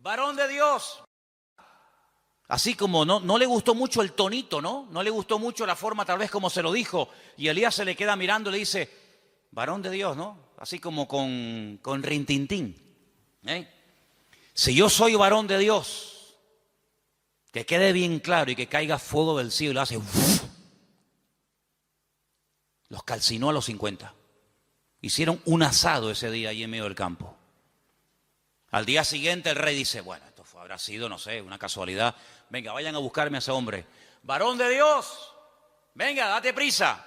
varón de Dios. Así como no le gustó mucho el tonito, ¿no? No le gustó mucho la forma tal vez como se lo dijo. Y Elías se le queda mirando y le dice, varón de Dios, ¿no? Así como con rintintín. Si yo soy varón de Dios, que quede bien claro y que caiga fuego del cielo y lo hace. Los calcinó a los 50. Hicieron un asado ese día ahí en medio del campo. Al día siguiente el rey dice, bueno, esto habrá sido, no sé, una casualidad. Venga, vayan a buscarme a ese hombre. Varón de Dios, venga, date prisa.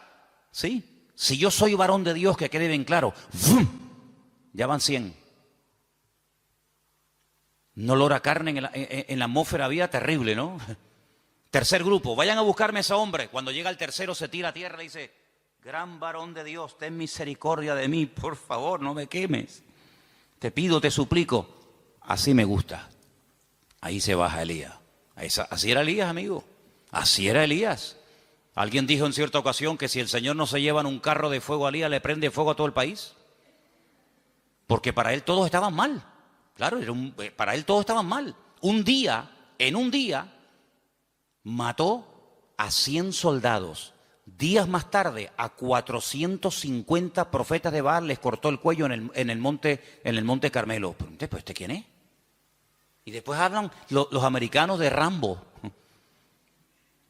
Sí, si yo soy varón de Dios, que quede bien claro. Ya van 100. Un olor a carne en la atmósfera había terrible, ¿no? Tercer grupo, vayan a buscarme a ese hombre. Cuando llega el tercero se tira a tierra y dice, gran varón de Dios, ten misericordia de mí, por favor, no me quemes. Te pido, te suplico. Así me gusta. Ahí se baja Elías. Así era Elías, amigo. Así era Elías. Alguien dijo en cierta ocasión que si el Señor no se lleva en un carro de fuego a Elías, le prende fuego a todo el país. Porque para él todos estaban mal. Claro, para él todos estaban mal. En un día, mató a 100 soldados. Días más tarde, a 450 profetas de Baal les cortó el cuello en el monte Carmelo. ¿Pero este quién es? Y después hablan los americanos de Rambo.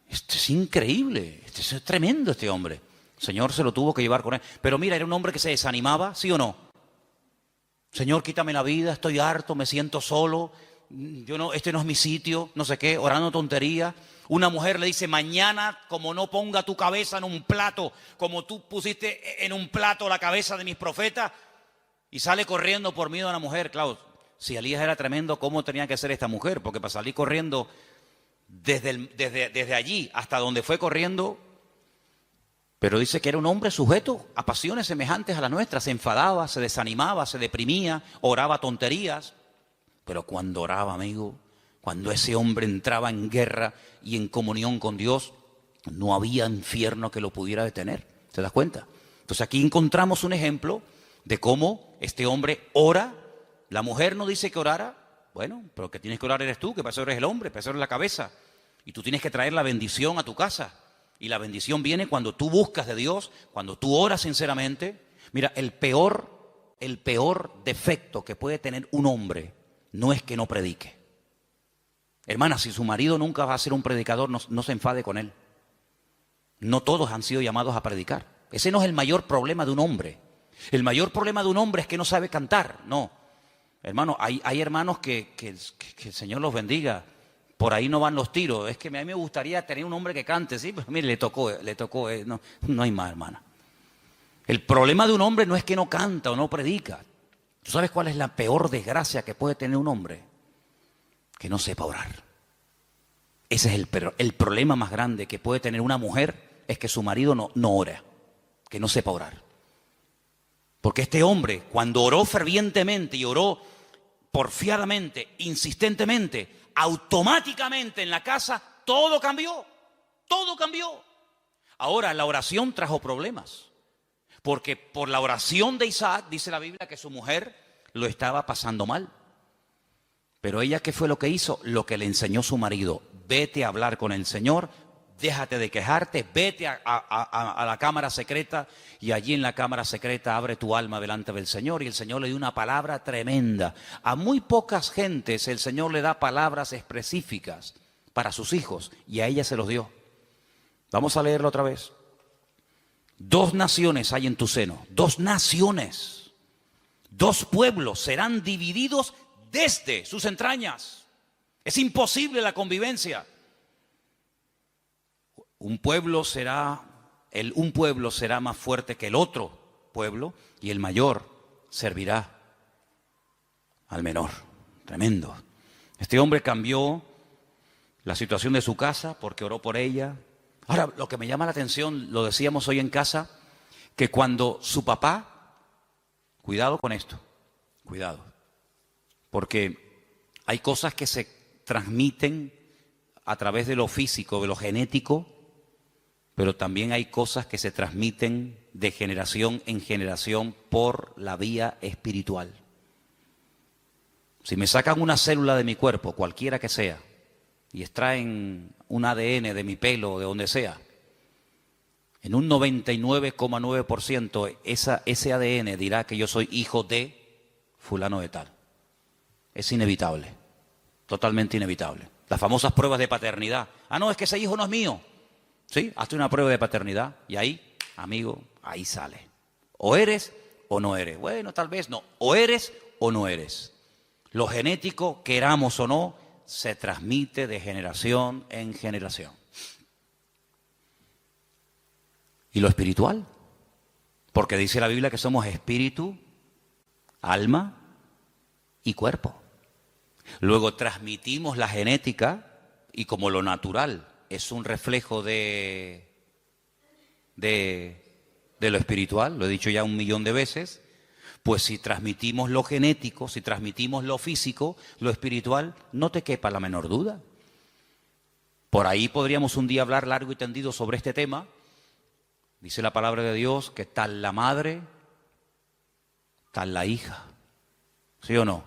Esto es increíble, esto es tremendo este hombre. El Señor se lo tuvo que llevar con él. Pero mira, era un hombre que se desanimaba, ¿sí o no? Señor, quítame la vida, estoy harto, me siento solo, este no es mi sitio, no sé qué, orando tonterías. Una mujer le dice, mañana como no ponga tu cabeza en un plato, como tú pusiste en un plato la cabeza de mis profetas, y sale corriendo por miedo a la mujer. Claro, si Elías era tremendo, ¿cómo tenía que ser esta mujer? Porque para salir corriendo desde allí hasta donde fue corriendo. Pero dice que era un hombre sujeto a pasiones semejantes a las nuestras. Se enfadaba, se desanimaba, se deprimía, oraba tonterías. Pero cuando oraba, amigo, cuando ese hombre entraba en guerra y en comunión con Dios, no había infierno que lo pudiera detener. ¿Te das cuenta? Entonces aquí encontramos un ejemplo de cómo este hombre ora. La mujer no dice que orara. Bueno, pero que tienes que orar eres tú, que para eso eres el hombre, para eso eres la cabeza. Y tú tienes que traer la bendición a tu casa. Y la bendición viene cuando tú buscas de Dios, cuando tú oras sinceramente. Mira, el peor defecto que puede tener un hombre no es que no predique. Hermana, si su marido nunca va a ser un predicador, no se enfade con él. No todos han sido llamados a predicar. Ese no es el mayor problema de un hombre. El mayor problema de un hombre es que no sabe cantar. No, hermano, hay hermanos que el Señor los bendiga. Por ahí no van los tiros. Es que a mí me gustaría tener un hombre que cante, sí, pero mire, le tocó, no hay más, hermana. El problema de un hombre no es que no canta o no predica. ¿Tú sabes cuál es la peor desgracia que puede tener un hombre? Que no sepa orar. Ese es el problema más grande que puede tener una mujer, es que su marido no ora, que no sepa orar. Porque este hombre, cuando oró fervientemente y oró porfiadamente, insistentemente, automáticamente en la casa todo cambió, todo cambió. Ahora, la oración trajo problemas, porque por la oración de Isaac, dice la Biblia, que su mujer lo estaba pasando mal. Pero ella, ¿qué fue lo que hizo? Lo que le enseñó su marido: vete a hablar con el Señor, déjate de quejarte, vete a la cámara secreta, y allí en la cámara secreta abre tu alma delante del Señor. Y el Señor le dio una palabra tremenda. A muy pocas gentes el Señor le da palabras específicas para sus hijos, y a ella se los dio. Vamos a leerlo otra vez. 2 naciones hay en tu seno, 2 naciones, 2 pueblos serán divididos desde sus entrañas. Es imposible la convivencia. Un pueblo será más fuerte que el otro pueblo, y el mayor servirá al menor. Tremendo. Este hombre cambió la situación de su casa porque oró por ella. Ahora, lo que me llama la atención, lo decíamos hoy en casa, que cuando su papá, cuidado con esto, cuidado, porque hay cosas que se transmiten a través de lo físico, de lo genético, pero también hay cosas que se transmiten de generación en generación por la vía espiritual. Si me sacan una célula de mi cuerpo, cualquiera que sea, y extraen un ADN de mi pelo o de donde sea, en un 99,9% ese ADN dirá que yo soy hijo de fulano de tal. Es inevitable, totalmente inevitable. Las famosas pruebas de paternidad. Ah, no, es que ese hijo no es mío. Sí, hazte una prueba de paternidad y ahí, amigo, ahí sale. O eres o no eres. Bueno, tal vez no. O eres o no eres. Lo genético, queramos o no, se transmite de generación en generación. ¿Y lo espiritual? Porque dice la Biblia que somos espíritu, alma y cuerpo. Luego transmitimos la genética, y como lo natural es un reflejo de lo espiritual, lo he dicho ya 1.000.000 de veces, pues si transmitimos lo genético, si transmitimos lo físico, lo espiritual, no te quepa la menor duda. Por ahí podríamos un día hablar largo y tendido sobre este tema. Dice la palabra de Dios que tal la madre, tal la hija. ¿Sí o no?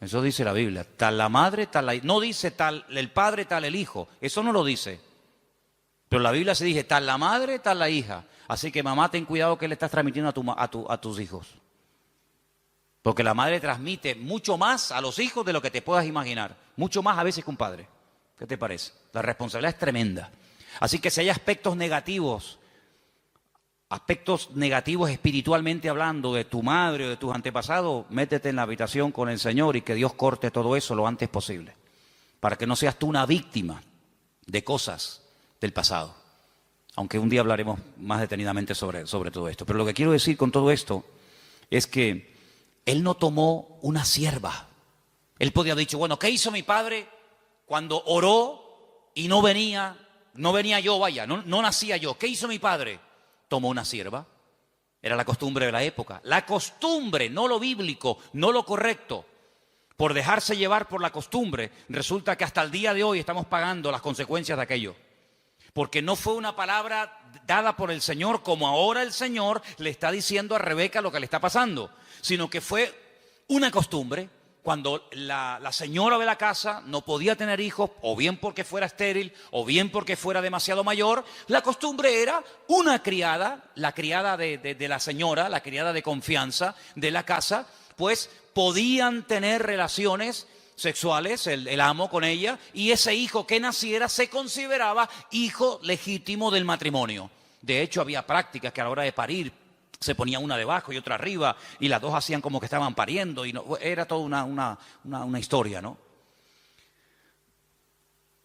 Eso dice la Biblia. Tal la madre, tal la hija. No dice tal el padre, tal el hijo. Eso no lo dice. Pero la Biblia se dice tal la madre, tal la hija. Así que mamá, ten cuidado que le estás transmitiendo a tus hijos. Porque la madre transmite mucho más a los hijos de lo que te puedas imaginar. Mucho más a veces que un padre. ¿Qué te parece? La responsabilidad es tremenda. Así que si hay aspectos negativos espiritualmente hablando de tu madre o de tus antepasados, métete en la habitación con el Señor y que Dios corte todo eso lo antes posible. Para que no seas tú una víctima de cosas del pasado. Aunque un día hablaremos más detenidamente sobre todo esto. Pero lo que quiero decir con todo esto es que él no tomó una sierva. Él podía haber dicho, bueno, ¿qué hizo mi padre cuando oró y no venía yo, vaya, no nacía yo? ¿Qué hizo mi padre? Tomó una sierva. Era la costumbre de la época. La costumbre, no lo bíblico, no lo correcto. Por dejarse llevar por la costumbre, resulta que hasta el día de hoy estamos pagando las consecuencias de aquello. Porque no fue una palabra dada por el Señor como ahora el Señor le está diciendo a Rebeca lo que le está pasando, sino que fue una costumbre. Cuando la señora de la casa no podía tener hijos, o bien porque fuera estéril, o bien porque fuera demasiado mayor, la costumbre era una criada, la criada de la señora, la criada de confianza de la casa, pues podían tener relaciones sexuales, el amo con ella, y ese hijo que naciera se consideraba hijo legítimo del matrimonio. De hecho, había prácticas que a la hora de parir se ponía una debajo y otra arriba, y las dos hacían como que estaban pariendo, y no, era toda una historia, ¿no?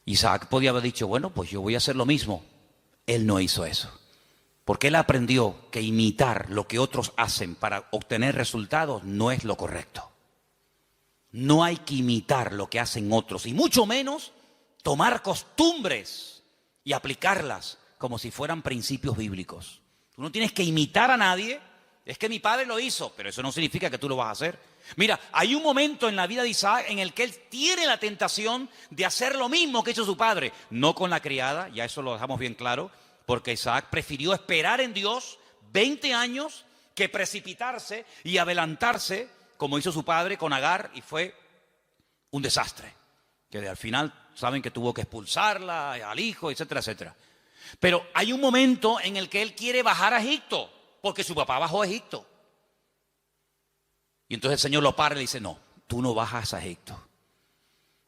Isaac podía haber dicho, bueno, pues yo voy a hacer lo mismo. Él no hizo eso, porque él aprendió que imitar lo que otros hacen para obtener resultados no es lo correcto. No hay que imitar lo que hacen otros, y mucho menos tomar costumbres y aplicarlas como si fueran principios bíblicos. Tú no tienes que imitar a nadie. Es que mi padre lo hizo, pero eso no significa que tú lo vas a hacer. Mira, hay un momento en la vida de Isaac en el que él tiene la tentación de hacer lo mismo que hizo su padre. No con la criada, ya eso lo dejamos bien claro, porque Isaac prefirió esperar en Dios 20 años que precipitarse y adelantarse, como hizo su padre con Agar, y fue un desastre. Que al final saben que tuvo que expulsarla, al hijo, etcétera, etcétera. Pero hay un momento en el que él quiere bajar a Egipto, porque su papá bajó a Egipto. Y entonces el Señor lo para y le dice, no, tú no bajas a Egipto.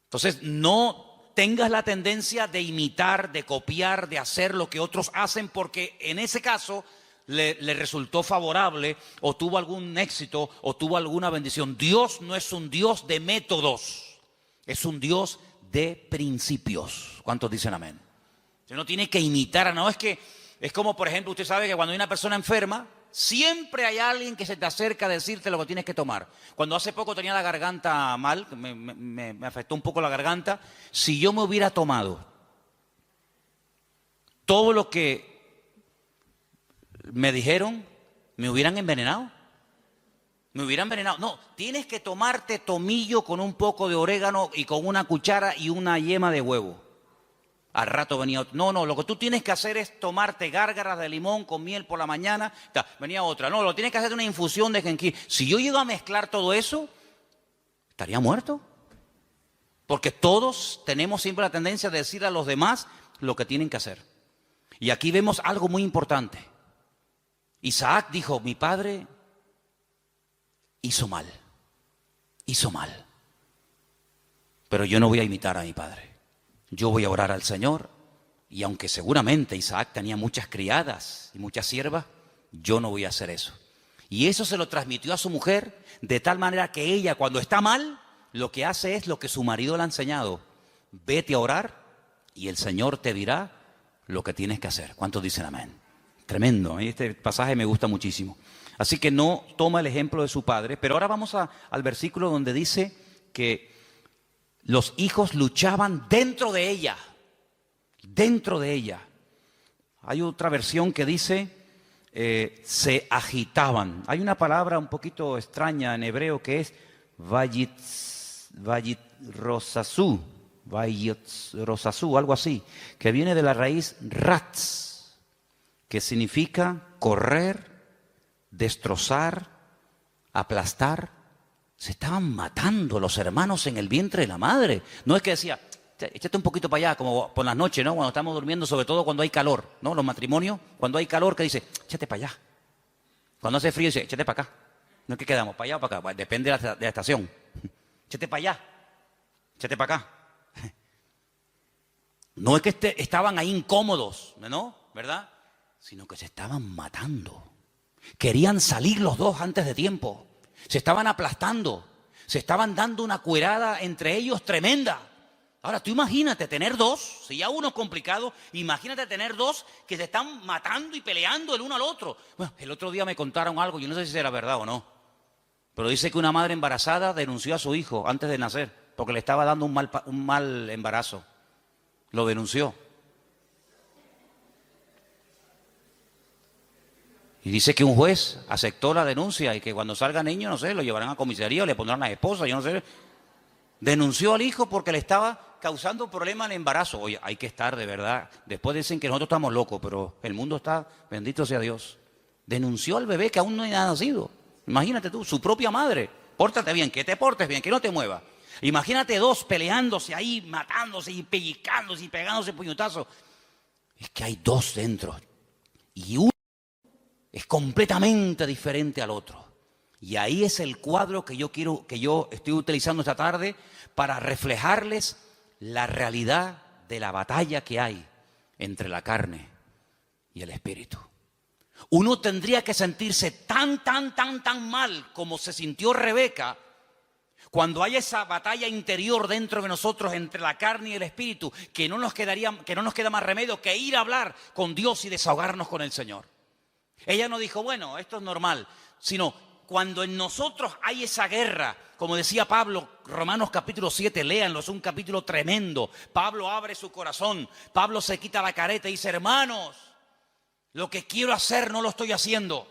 Entonces no tengas la tendencia de imitar, de copiar, de hacer lo que otros hacen, porque en ese caso le resultó favorable o tuvo algún éxito o tuvo alguna bendición. Dios no es un Dios de métodos, es un Dios de principios. ¿Cuántos dicen amén? Usted no tiene que imitar, no es que, es como por ejemplo, usted sabe que cuando hay una persona enferma, siempre hay alguien que se te acerca a decirte lo que tienes que tomar. Cuando hace poco tenía la garganta mal, me afectó un poco la garganta, si yo me hubiera tomado todo lo que me dijeron, me hubieran envenenado. Me hubieran envenenado. No, tienes que tomarte tomillo con un poco de orégano y con una cuchara y una yema de huevo. Al rato venía otro. No, lo que tú tienes que hacer es tomarte gárgaras de limón con miel por la mañana. Venía otra. No, lo tienes que hacer de una infusión de jengibre. Si yo llego a mezclar todo eso, estaría muerto. Porque todos tenemos siempre la tendencia de decir a los demás lo que tienen que hacer. Y aquí vemos algo muy importante. Isaac dijo, mi padre hizo mal. Pero yo no voy a imitar a mi padre. Yo voy a orar al Señor, y aunque seguramente Isaac tenía muchas criadas y muchas siervas, yo no voy a hacer eso. Y eso se lo transmitió a su mujer, de tal manera que ella, cuando está mal, lo que hace es lo que su marido le ha enseñado. Vete a orar y el Señor te dirá lo que tienes que hacer. ¿Cuántos dicen amén? Tremendo, este pasaje me gusta muchísimo. Así que no toma el ejemplo de su padre, pero ahora vamos al versículo donde dice que los hijos luchaban dentro de ella. Dentro de ella. Hay otra versión que dice, se agitaban. Hay una palabra un poquito extraña en hebreo que es vayitrosasú, algo así, que viene de la raíz ratz, que significa correr, destrozar, aplastar. Se estaban matando los hermanos en el vientre de la madre. No es que decía, échate un poquito para allá, como por las noches, ¿no? Cuando estamos durmiendo, sobre todo cuando hay calor, ¿no? Los matrimonios, cuando hay calor, que dice, échate para allá. Cuando hace frío, dice, échate para acá. No es que quedamos, para allá o para acá. Bueno, depende de la estación. Échate para allá. Échate para acá. No es que estaban ahí incómodos, ¿no? ¿Verdad? Sino que se estaban matando. Querían salir los dos antes de tiempo. Se estaban aplastando, se estaban dando una cuerada entre ellos tremenda. Ahora, tú imagínate tener dos, si ya uno es complicado, imagínate tener dos que se están matando y peleando el uno al otro. Bueno, el otro día me contaron algo, yo no sé si será verdad o no, pero dice que una madre embarazada denunció a su hijo antes de nacer, porque le estaba dando un mal embarazo. Lo denunció. Y dice que un juez aceptó la denuncia y que cuando salga niño, no sé, lo llevarán a comisaría o le pondrán a la esposa, yo no sé. Denunció al hijo porque le estaba causando problemas al embarazo. Oye, hay que estar de verdad. Después dicen que nosotros estamos locos, pero el mundo está, bendito sea Dios. Denunció al bebé que aún no ha nacido. Imagínate tú, su propia madre. Pórtate bien, que te portes bien, que no te muevas. Imagínate dos peleándose ahí, matándose y pellizcándose y pegándose puñetazos. Es que hay dos dentro. Y uno es completamente diferente al otro. Y ahí es el cuadro que yo estoy utilizando esta tarde para reflejarles la realidad de la batalla que hay entre la carne y el espíritu. Uno tendría que sentirse tan mal como se sintió Rebeca cuando hay esa batalla interior dentro de nosotros entre la carne y el espíritu, que no nos queda más remedio que ir a hablar con Dios y desahogarnos con el Señor. Ella no dijo, bueno, esto es normal, sino cuando en nosotros hay esa guerra, como decía Pablo, Romanos capítulo 7, léanlo, es un capítulo tremendo. Pablo abre su corazón, Pablo se quita la careta y dice, hermanos, lo que quiero hacer no lo estoy haciendo.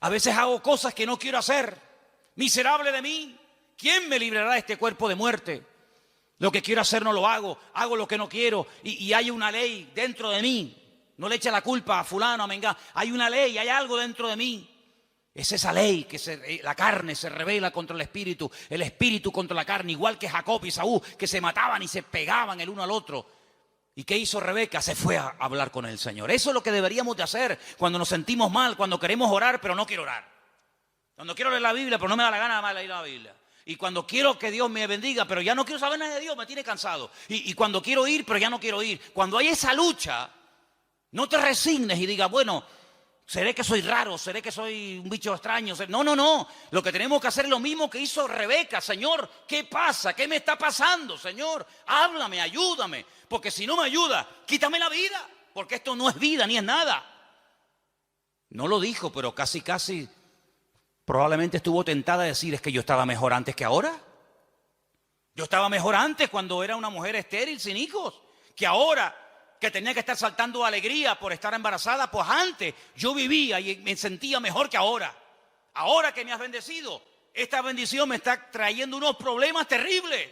A veces hago cosas que no quiero hacer, Miserable de mí, ¿quién me librará de este cuerpo de muerte? Lo que quiero hacer no lo hago, hago lo que no quiero y hay una ley dentro de mí. No le eche la culpa a fulano, a mengano. Hay una ley, hay algo dentro de mí. Es esa ley que la carne se rebela contra el espíritu contra la carne, igual que Jacob y Saúl, que se mataban y se pegaban el uno al otro. ¿Y qué hizo Rebeca? Se fue a hablar con el Señor. Eso es lo que deberíamos de hacer cuando nos sentimos mal, cuando queremos orar, pero no quiero orar. Cuando quiero leer la Biblia, pero no me da la gana de leer la Biblia. Y cuando quiero que Dios me bendiga, pero ya no quiero saber nada de Dios, me tiene cansado. Y cuando quiero ir, pero ya no quiero ir. Cuando hay esa lucha, no te resignes y digas, bueno, seré que soy raro, seré que soy un bicho extraño. No. Lo que tenemos que hacer es lo mismo que hizo Rebeca. Señor, ¿qué pasa? ¿Qué me está pasando, Señor? Háblame, ayúdame. Porque si no me ayuda, quítame la vida. Porque esto no es vida ni es nada. No lo dijo, pero casi probablemente estuvo tentada a decir, es que yo estaba mejor antes que ahora. Yo estaba mejor antes cuando era una mujer estéril, sin hijos, que ahora que tenía que estar saltando de alegría por estar embarazada. Pues antes yo vivía y me sentía mejor que ahora. Ahora que me has bendecido, esta bendición me está trayendo unos problemas terribles.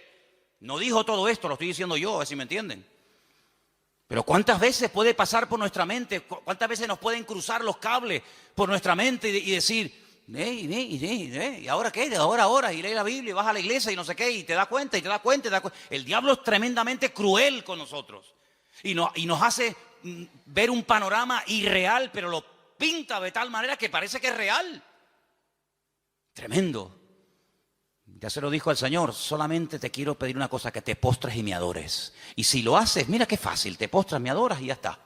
No dijo todo esto, lo estoy diciendo yo, a ver si me entienden. Pero ¿cuántas veces puede pasar por nuestra mente? ¿Cuántas veces nos pueden cruzar los cables por nuestra mente y decir, ¿y ahora qué? Ahora, y lee la Biblia, y vas a la iglesia y no sé qué, y te das cuenta. El diablo es tremendamente cruel con nosotros. Y nos hace ver un panorama irreal, pero lo pinta de tal manera que parece que es real. Tremendo. Ya se lo dijo al Señor, solamente te quiero pedir una cosa, que te postres y me adores. Y si lo haces, mira qué fácil, te postras, me adoras y ya está.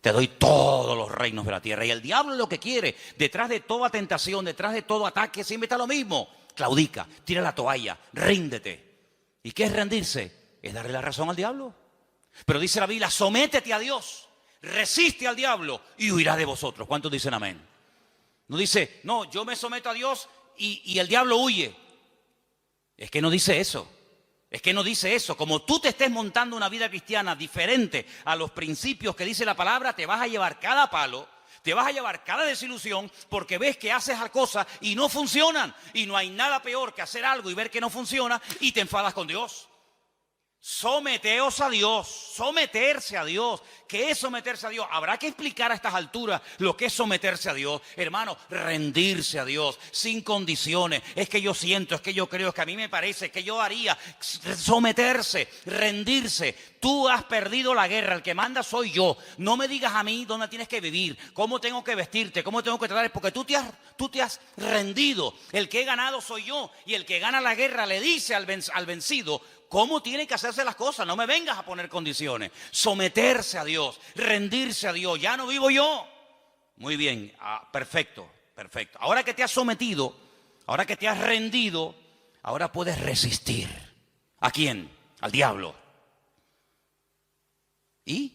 Te doy todos los reinos de la tierra. Y el diablo es lo que quiere. Detrás de toda tentación, detrás de todo ataque, siempre está lo mismo. Claudica, tira la toalla, ríndete. ¿Y qué es rendirse? Es darle la razón al diablo. Pero dice la Biblia, sométete a Dios, resiste al diablo y huirá de vosotros. ¿Cuántos dicen amén? No dice, no, yo me someto a Dios y el diablo huye. Es que no dice eso. Es que no dice eso. Como tú te estés montando una vida cristiana diferente a los principios que dice la palabra, te vas a llevar cada palo, te vas a llevar cada desilusión, porque ves que haces cosas y no funcionan. Y no hay nada peor que hacer algo y ver que no funciona y te enfadas con Dios. Someteos a Dios, someterse a Dios. ¿Qué es someterse a Dios? Habrá que explicar a estas alturas lo que es someterse a Dios. Hermano, rendirse a Dios, sin condiciones. Es que yo siento, es que yo creo, es que a mí me parece, es que yo haría. Someterse, rendirse. Tú has perdido la guerra, el que manda soy yo. No me digas a mí dónde tienes que vivir, cómo tengo que vestirte, cómo tengo que tratar, porque tú te has rendido. El que he ganado soy yo, y el que gana la guerra le dice al vencido cómo tienen que hacerse las cosas. No me vengas a poner condiciones. Someterse a Dios, rendirse a Dios. Ya no vivo yo. Muy bien, perfecto. Ahora que te has sometido, ahora que te has rendido, ahora puedes resistir. ¿A quién? Al diablo. Y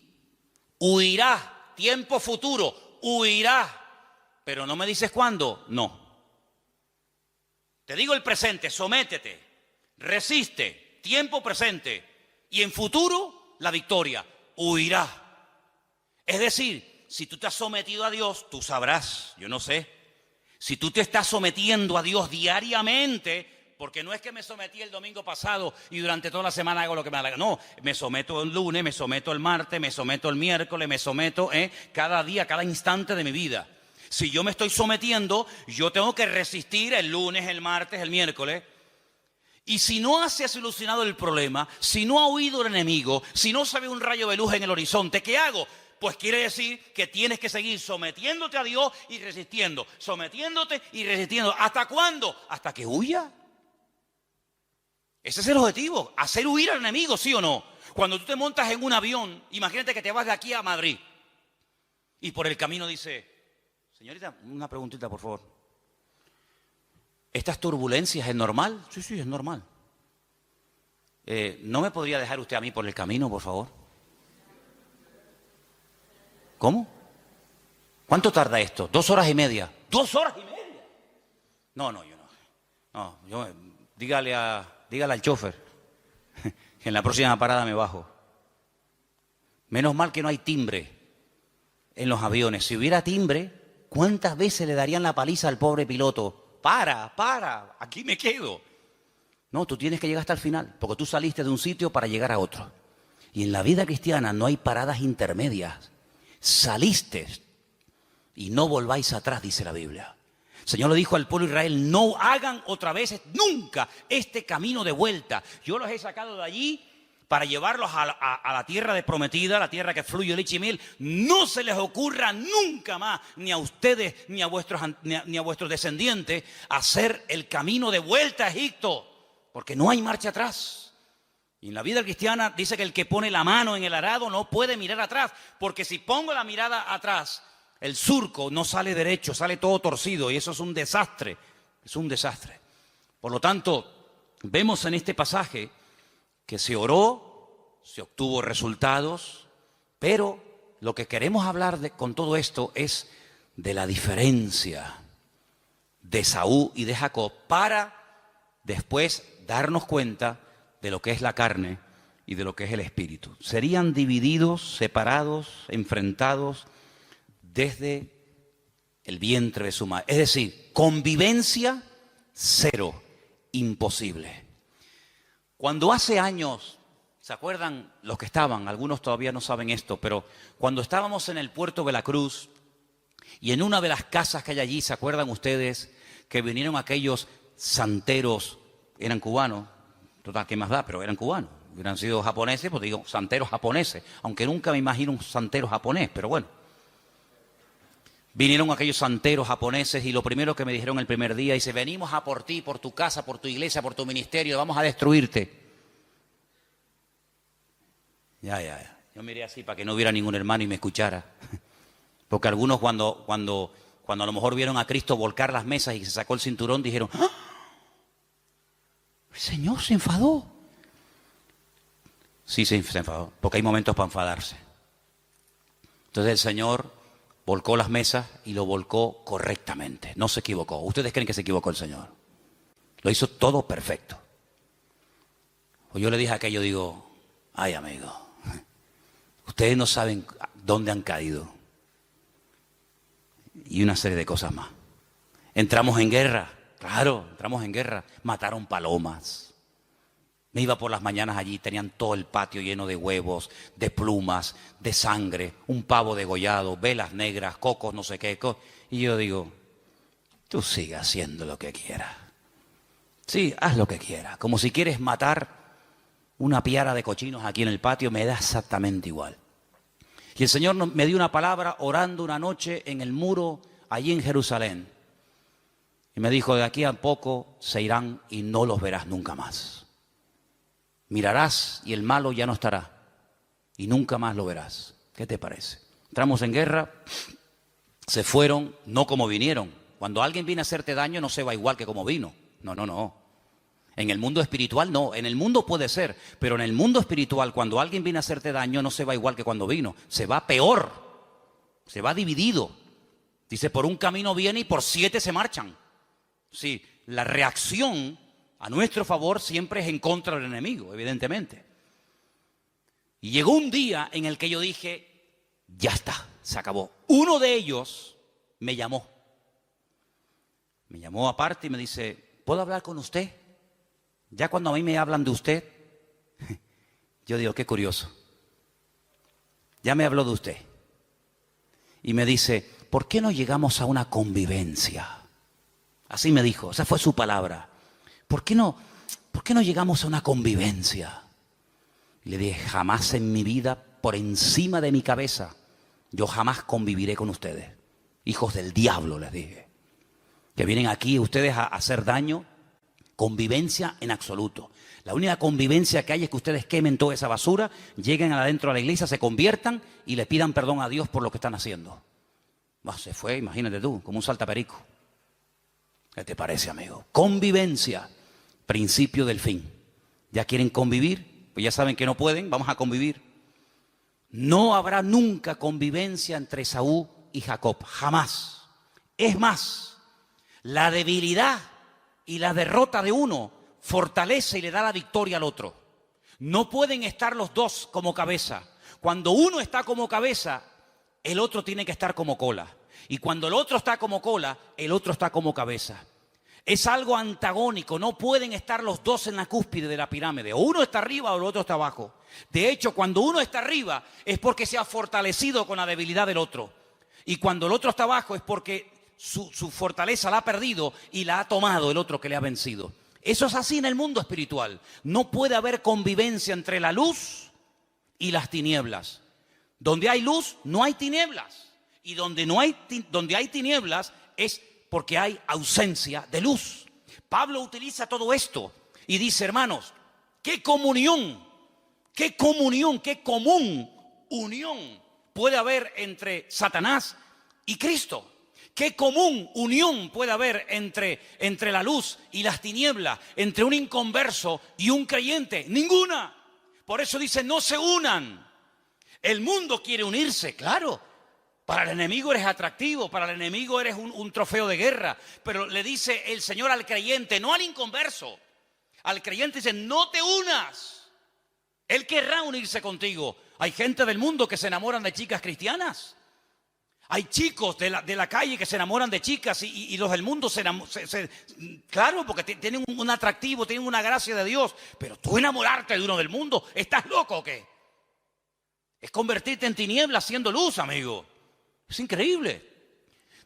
huirá, tiempo futuro, huirá. Pero no me dices cuándo, no. Te digo el presente, sométete, resiste. Tiempo presente y en futuro la victoria, huirá. Es decir, si tú te has sometido a Dios, tú sabrás, yo no sé. Si tú te estás sometiendo a Dios diariamente, porque no es que me sometí el domingo pasado y durante toda la semana hago lo que me da la gana. No, me someto el lunes, me someto el martes, me someto el miércoles, me someto cada día, cada instante de mi vida. Si yo me estoy sometiendo, yo tengo que resistir el lunes, el martes, el miércoles. Y si no se ha solucionado el problema, si no ha huido el enemigo, si no se ve un rayo de luz en el horizonte, ¿qué hago? Pues quiere decir que tienes que seguir sometiéndote a Dios y resistiendo, sometiéndote y resistiendo. ¿Hasta cuándo? Hasta que huya. Ese es el objetivo, hacer huir al enemigo, ¿sí o no? Cuando tú te montas en un avión, imagínate que te vas de aquí a Madrid y por el camino dice, señorita, una preguntita por favor. ¿Estas turbulencias es normal? Sí, es normal. ¿No me podría dejar usted a mí por el camino, por favor? ¿Cómo? ¿Cuánto tarda esto? 2 horas y media. ¿2 horas y media? No, yo no. No, dígale al chofer que en la próxima parada me bajo. Menos mal que no hay timbre en los aviones. Si hubiera timbre, ¿cuántas veces le darían la paliza al pobre piloto para, aquí me quedo. No, tú tienes que llegar hasta el final, porque tú saliste de un sitio para llegar a otro. Y en la vida cristiana no hay paradas intermedias. Saliste y no volváis atrás, dice la Biblia. El Señor le dijo al pueblo de Israel, no hagan otra vez nunca este camino de vuelta. Yo los he sacado de allí para llevarlos a la tierra de prometida, la tierra que fluye leche y miel. No se les ocurra nunca más, ni a ustedes, ni a vuestros descendientes, hacer el camino de vuelta a Egipto, porque no hay marcha atrás. Y en la vida cristiana dice que el que pone la mano en el arado no puede mirar atrás, porque si pongo la mirada atrás, el surco no sale derecho, sale todo torcido, y eso es un desastre, es un desastre. Por lo tanto, vemos en este pasaje que se oró, se obtuvo resultados, pero lo que queremos hablar con todo esto es de la diferencia de Esaú y de Jacob, para después darnos cuenta de lo que es la carne y de lo que es el espíritu. Serían divididos, separados, enfrentados desde el vientre de su madre. Es decir, convivencia cero, imposible. Cuando hace años, ¿se acuerdan los que estaban? Algunos todavía no saben esto, pero cuando estábamos en el puerto de Veracruz y en una de las casas que hay allí, ¿se acuerdan ustedes que vinieron aquellos santeros? Eran cubanos, total, ¿qué más da? Pero eran cubanos. Hubieran sido japoneses, pues digo, santeros japoneses, aunque nunca me imagino un santero japonés, pero bueno. Vinieron aquellos santeros japoneses y lo primero que me dijeron el primer día, dice, venimos a por ti, por tu casa, por tu iglesia, por tu ministerio, vamos a destruirte. Ya. Yo miré así para que no hubiera ningún hermano y me escuchara. Porque algunos cuando a lo mejor vieron a Cristo volcar las mesas y se sacó el cinturón, dijeron, ¡ah! El Señor se enfadó. Sí, se enfadó, porque hay momentos para enfadarse. Entonces el Señor volcó las mesas y lo volcó correctamente. No se equivocó. ¿Ustedes creen que se equivocó el Señor? Lo hizo todo perfecto. Pues yo le dije a aquello, digo, ay amigo, ustedes no saben dónde han caído. Y una serie de cosas más. Entramos en guerra. Claro, entramos en guerra. Mataron palomas. Me iba por las mañanas allí, tenían todo el patio lleno de huevos, de plumas, de sangre, un pavo degollado, velas negras, cocos, no sé qué. Y yo digo, tú sigue haciendo lo que quieras. Sí, haz lo que quieras. Como si quieres matar una piara de cochinos aquí en el patio, me da exactamente igual. Y el Señor me dio una palabra orando una noche en el muro allí en Jerusalén. Y me dijo, de aquí a poco se irán y no los verás nunca más. Mirarás y el malo ya no estará. Y nunca más lo verás. ¿Qué te parece? Entramos en guerra, se fueron, no como vinieron. Cuando alguien viene a hacerte daño no se va igual que como vino. No. En el mundo espiritual no. En el mundo puede ser. Pero en el mundo espiritual, cuando alguien viene a hacerte daño no se va igual que cuando vino. Se va peor. Se va dividido. Dice, por un camino viene y por 7 se marchan. Sí, la reacción a nuestro favor siempre es en contra del enemigo, evidentemente. Y llegó un día en el que yo dije, ya está, se acabó. Uno de ellos me llamó. Me llamó aparte y me dice, ¿puedo hablar con usted? Ya cuando a mí me hablan de usted, yo digo, qué curioso. Ya me habló de usted. Y me dice, ¿por qué no llegamos a una convivencia? Así me dijo, esa fue su palabra. ¿Por qué no llegamos a una convivencia? Y le dije, jamás en mi vida, por encima de mi cabeza, yo jamás conviviré con ustedes. Hijos del diablo, les dije. Que vienen aquí ustedes a hacer daño. Convivencia en absoluto. La única convivencia que hay es que ustedes quemen toda esa basura, lleguen adentro a la iglesia, se conviertan y le pidan perdón a Dios por lo que están haciendo. Se fue, imagínate tú, como un saltaperico. ¿Qué te parece, amigo? Convivencia, principio del fin. ¿Ya quieren convivir? Pues ya saben que no pueden, vamos a convivir. No habrá nunca convivencia entre Esaú y Jacob, jamás. Es más, la debilidad y la derrota de uno fortalece y le da la victoria al otro. No pueden estar los dos como cabeza. Cuando uno está como cabeza, el otro tiene que estar como cola. Y cuando el otro está como cola, el otro está como cabeza. Es algo antagónico, no pueden estar los dos en la cúspide de la pirámide. O uno está arriba o el otro está abajo. De hecho, cuando uno está arriba es porque se ha fortalecido con la debilidad del otro. Y cuando el otro está abajo es porque su fortaleza la ha perdido y la ha tomado el otro que le ha vencido. Eso es así en el mundo espiritual. No puede haber convivencia entre la luz y las tinieblas. Donde hay luz, no hay tinieblas. Y donde hay tinieblas es porque hay ausencia de luz. Pablo utiliza todo esto y dice, hermanos, qué común unión puede haber entre Satanás y Cristo. ¿Qué común unión puede haber entre la luz y las tinieblas, entre un inconverso y un creyente? Ninguna. Por eso dice, no se unan. El mundo quiere unirse, claro. Para el enemigo eres atractivo, para el enemigo eres un trofeo de guerra. Pero le dice el Señor al creyente, no al inconverso. Al creyente dice, no te unas. Él querrá unirse contigo. Hay gente del mundo que se enamoran de chicas cristianas. Hay chicos de la calle que se enamoran de chicas y los del mundo claro, porque tienen un atractivo, tienen una gracia de Dios. Pero tú enamorarte de uno del mundo, ¿estás loco o qué? Es convertirte en tinieblas siendo luz, amigo. Es increíble.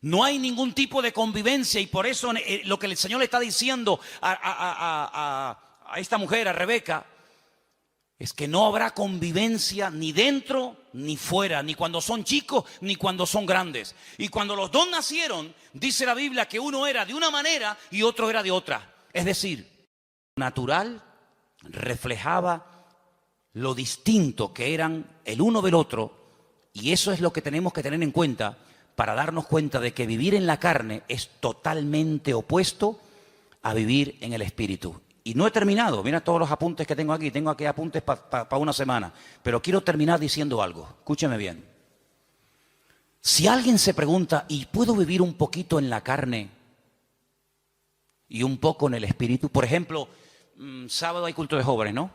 No hay ningún tipo de convivencia y por eso lo que el Señor le está diciendo a esta mujer, a Rebeca, es que no habrá convivencia ni dentro ni fuera, ni cuando son chicos ni cuando son grandes. Y cuando los dos nacieron, dice la Biblia que uno era de una manera y otro era de otra. Es decir, natural reflejaba lo distinto que eran el uno del otro. Y eso es lo que tenemos que tener en cuenta para darnos cuenta de que vivir en la carne es totalmente opuesto a vivir en el espíritu. Y no he terminado, mira todos los apuntes que tengo aquí apuntes para una semana, pero quiero terminar diciendo algo, escúcheme bien. Si alguien se pregunta, ¿y puedo vivir un poquito en la carne y un poco en el espíritu? Por ejemplo, sábado hay culto de jóvenes, ¿no?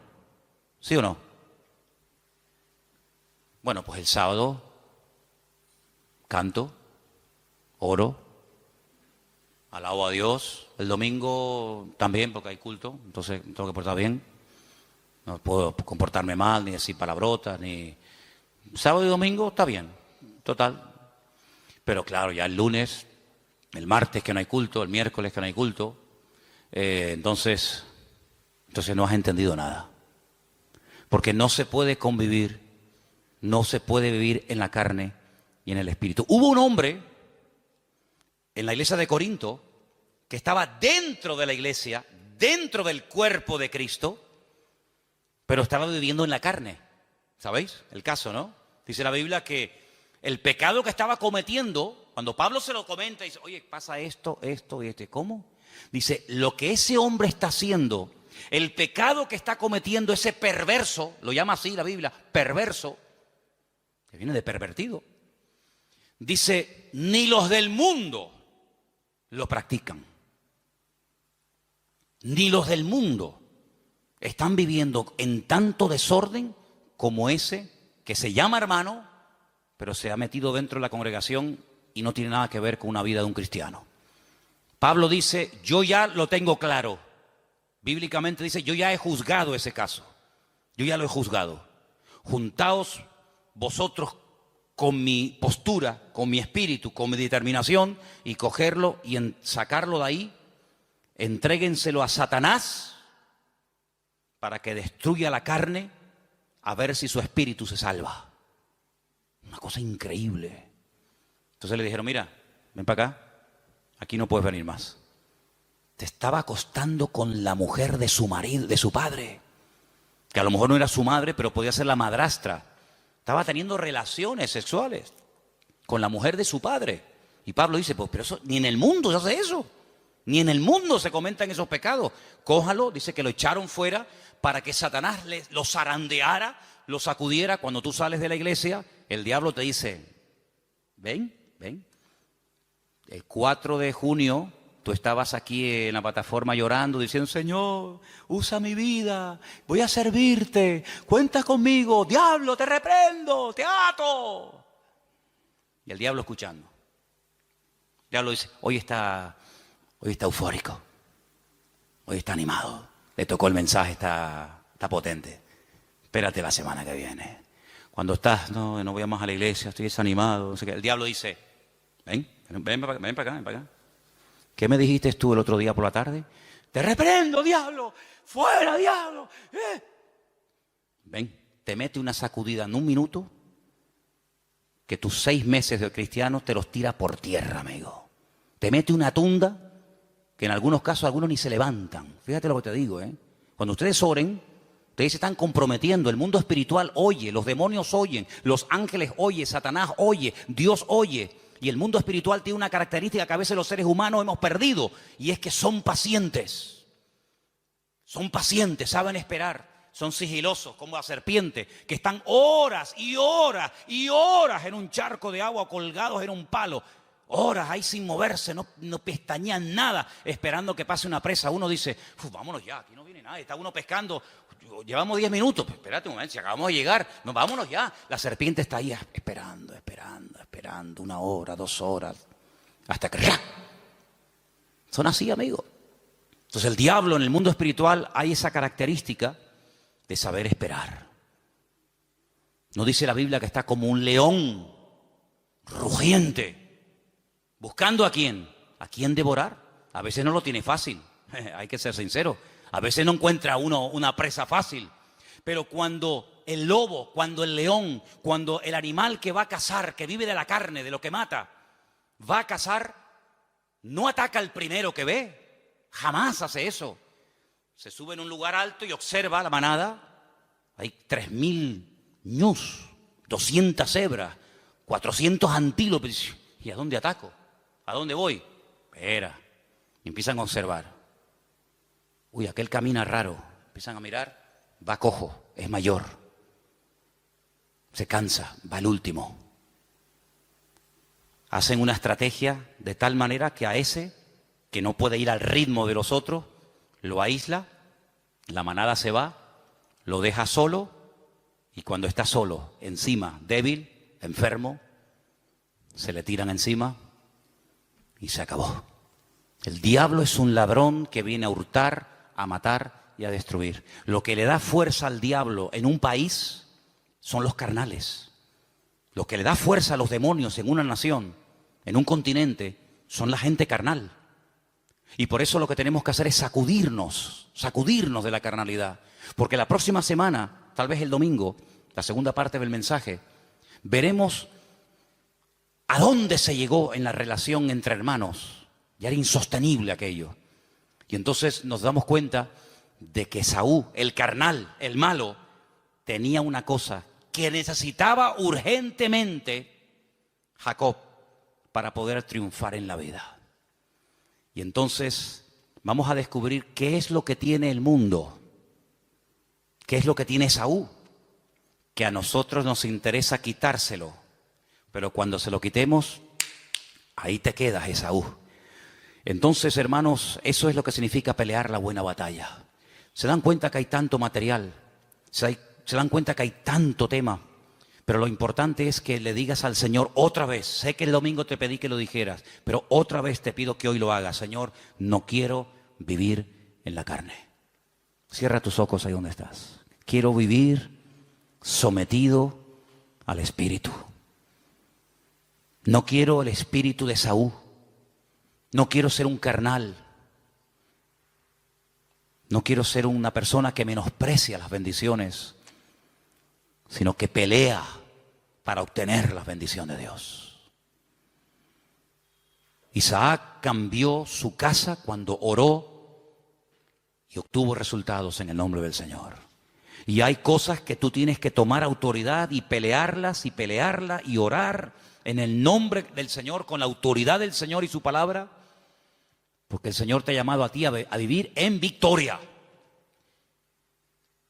¿Sí o no? Bueno, pues el sábado canto, oro, alabo a Dios. El domingo también, porque hay culto, entonces tengo que portar bien. No puedo comportarme mal, ni decir palabrotas, ni... Sábado y domingo está bien, total. Pero claro, ya el lunes, el martes que no hay culto, el miércoles que no hay culto, entonces no has entendido nada. Porque no se puede convivir, no se puede vivir en la carne y en el espíritu. Hubo un hombre en la iglesia de Corinto que estaba dentro de la iglesia, dentro del cuerpo de Cristo, pero estaba viviendo en la carne. ¿Sabéis el caso, no? Dice la Biblia que el pecado que estaba cometiendo, cuando Pablo se lo comenta, dice, oye, pasa esto y esto. ¿Cómo? Dice, lo que ese hombre está haciendo, el pecado que está cometiendo ese perverso, lo llama así la Biblia, perverso, que viene de pervertido. Dice, ni los del mundo lo practican. Ni los del mundo están viviendo en tanto desorden como ese que se llama hermano, pero se ha metido dentro de la congregación y no tiene nada que ver con una vida de un cristiano. Pablo dice, yo ya lo tengo claro. Bíblicamente dice, yo ya he juzgado ese caso. Yo ya lo he juzgado. Juntaos vosotros con mi postura, con mi espíritu, con mi determinación y cogerlo y sacarlo de ahí. Entréguenselo a Satanás para que destruya la carne a ver si su espíritu se salva. Una cosa increíble. Entonces le dijeron, mira, ven para acá, aquí no puedes venir más. Te estaba acostando con la mujer de su marido, de su padre, que a lo mejor no era su madre, pero podía ser la madrastra. Estaba teniendo relaciones sexuales con la mujer de su padre. Y Pablo dice, pues, pero eso, ni en el mundo se hace eso. Ni en el mundo se comentan esos pecados. Cójalo, dice que lo echaron fuera para que Satanás lo zarandeara, lo sacudiera. Cuando tú sales de la iglesia, el diablo te dice, ven. El 4 de junio tú estabas aquí en la plataforma llorando, diciendo, Señor, usa mi vida, voy a servirte, cuenta conmigo, diablo, te reprendo, te ato. Y el diablo escuchando. El diablo dice, hoy está eufórico. Hoy está animado. Le tocó el mensaje, está potente. Espérate la semana que viene. Cuando estás, no voy más a la iglesia, estoy desanimado. No sé qué. El diablo dice, ven para acá. ¿Qué me dijiste tú el otro día por la tarde? Te reprendo, diablo. Fuera, diablo. Ven, te mete una sacudida en un minuto que tus 6 meses de cristiano te los tira por tierra, amigo. Te mete una tunda que en algunos casos algunos ni se levantan. Fíjate lo que te digo, ¿eh? Cuando ustedes oren, ustedes se están comprometiendo. El mundo espiritual oye, los demonios oyen, los ángeles oyen, Satanás oye, Dios oye. Y el mundo espiritual tiene una característica que a veces los seres humanos hemos perdido, y es que son pacientes. Son pacientes, saben esperar. Son sigilosos como la serpiente, que están horas y horas y horas en un charco de agua colgados en un palo. Horas ahí sin moverse, no pestañean nada, esperando que pase una presa. Uno dice, vámonos ya, aquí no viene nadie, está uno pescando, llevamos 10 minutos, pues espérate un momento, si acabamos de llegar, vámonos ya. La serpiente está ahí esperando, 1 hora, 2 horas, hasta que... Son así, amigos. Entonces el diablo en el mundo espiritual hay esa característica de saber esperar. ¿No dice la Biblia que está como un león rugiente? ¿Buscando a quién? ¿A quién devorar? A veces no lo tiene fácil, hay que ser sincero. A veces no encuentra uno una presa fácil. Pero cuando el lobo, cuando el león, cuando el animal que va a cazar, que vive de la carne, de lo que mata, va a cazar, no ataca al primero que ve. Jamás hace eso. Se sube en un lugar alto y observa la manada. Hay 3000 ñus, 200 cebras, 400 antílopes. ¿Y a dónde ataco? ¿A dónde voy? Espera. Y empiezan a observar. Uy, aquel camina raro. Empiezan a mirar. Va cojo, es mayor. Se cansa, va el último. Hacen una estrategia de tal manera que a ese, que no puede ir al ritmo de los otros, lo aísla, la manada se va, lo deja solo, y cuando está solo, encima, débil, enfermo, se le tiran encima y se acabó. El diablo es un ladrón que viene a hurtar, a matar y a destruir. Lo que le da fuerza al diablo en un país son los carnales. Lo que le da fuerza a los demonios en una nación, en un continente, son la gente carnal. Y por eso lo que tenemos que hacer es sacudirnos de la carnalidad. Porque la próxima semana, tal vez el domingo, la segunda parte del mensaje, veremos a dónde se llegó en la relación entre hermanos. Ya era insostenible aquello. Y entonces nos damos cuenta de que Esaú, el carnal, el malo, tenía una cosa que necesitaba urgentemente Jacob para poder triunfar en la vida. Y entonces vamos a descubrir qué es lo que tiene el mundo, qué es lo que tiene Esaú, que a nosotros nos interesa quitárselo, pero cuando se lo quitemos, ahí te quedas, Esaú. Entonces, hermanos, eso es lo que significa pelear la buena batalla. Se dan cuenta que hay tanto material, se dan cuenta que hay tanto tema, pero lo importante es que le digas al Señor otra vez. Sé que el domingo te pedí que lo dijeras, pero otra vez te pido que hoy lo hagas. Señor, no quiero vivir en la carne. Cierra tus ojos ahí donde estás. Quiero vivir sometido al Espíritu. No quiero el espíritu de Esaú. No quiero ser un carnal. No quiero ser una persona que menosprecia las bendiciones, sino que pelea para obtener las bendiciones de Dios. Isaac cambió su casa cuando oró y obtuvo resultados en el nombre del Señor. Y hay cosas que tú tienes que tomar autoridad y pelearlas y orar en el nombre del Señor, con la autoridad del Señor y su palabra, porque el Señor te ha llamado a ti a vivir en victoria.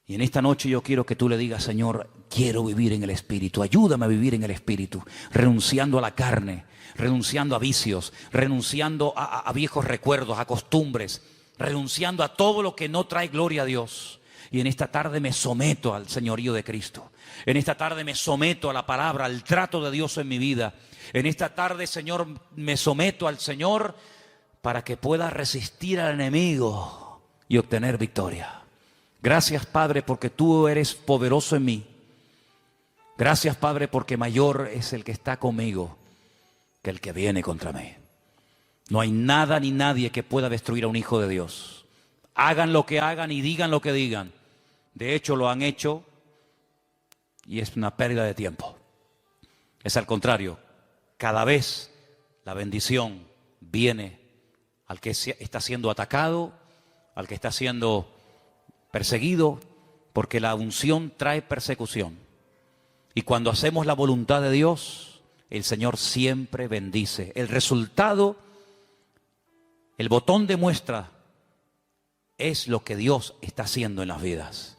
Y en esta noche yo quiero que tú le digas: Señor, quiero vivir en el Espíritu, ayúdame a vivir en el Espíritu, renunciando a la carne, renunciando a vicios, renunciando a viejos recuerdos, a costumbres, renunciando a todo lo que no trae gloria a Dios. Y en esta tarde me someto al señorío de Cristo. En esta tarde me someto a la palabra, al trato de Dios en mi vida. En esta tarde, Señor, me someto al Señor para que pueda resistir al enemigo y obtener victoria. Gracias, Padre, porque tú eres poderoso en mí. Gracias, Padre, porque mayor es el que está conmigo que el que viene contra mí. No hay nada ni nadie que pueda destruir a un hijo de Dios. Hagan lo que hagan y digan lo que digan. De hecho, lo han hecho y es una pérdida de tiempo. Es al contrario, cada vez la bendición viene al que está siendo atacado, al que está siendo perseguido, porque la unción trae persecución. Y cuando hacemos la voluntad de Dios, el Señor siempre bendice. El resultado, el botón de muestra, es lo que Dios está haciendo en las vidas.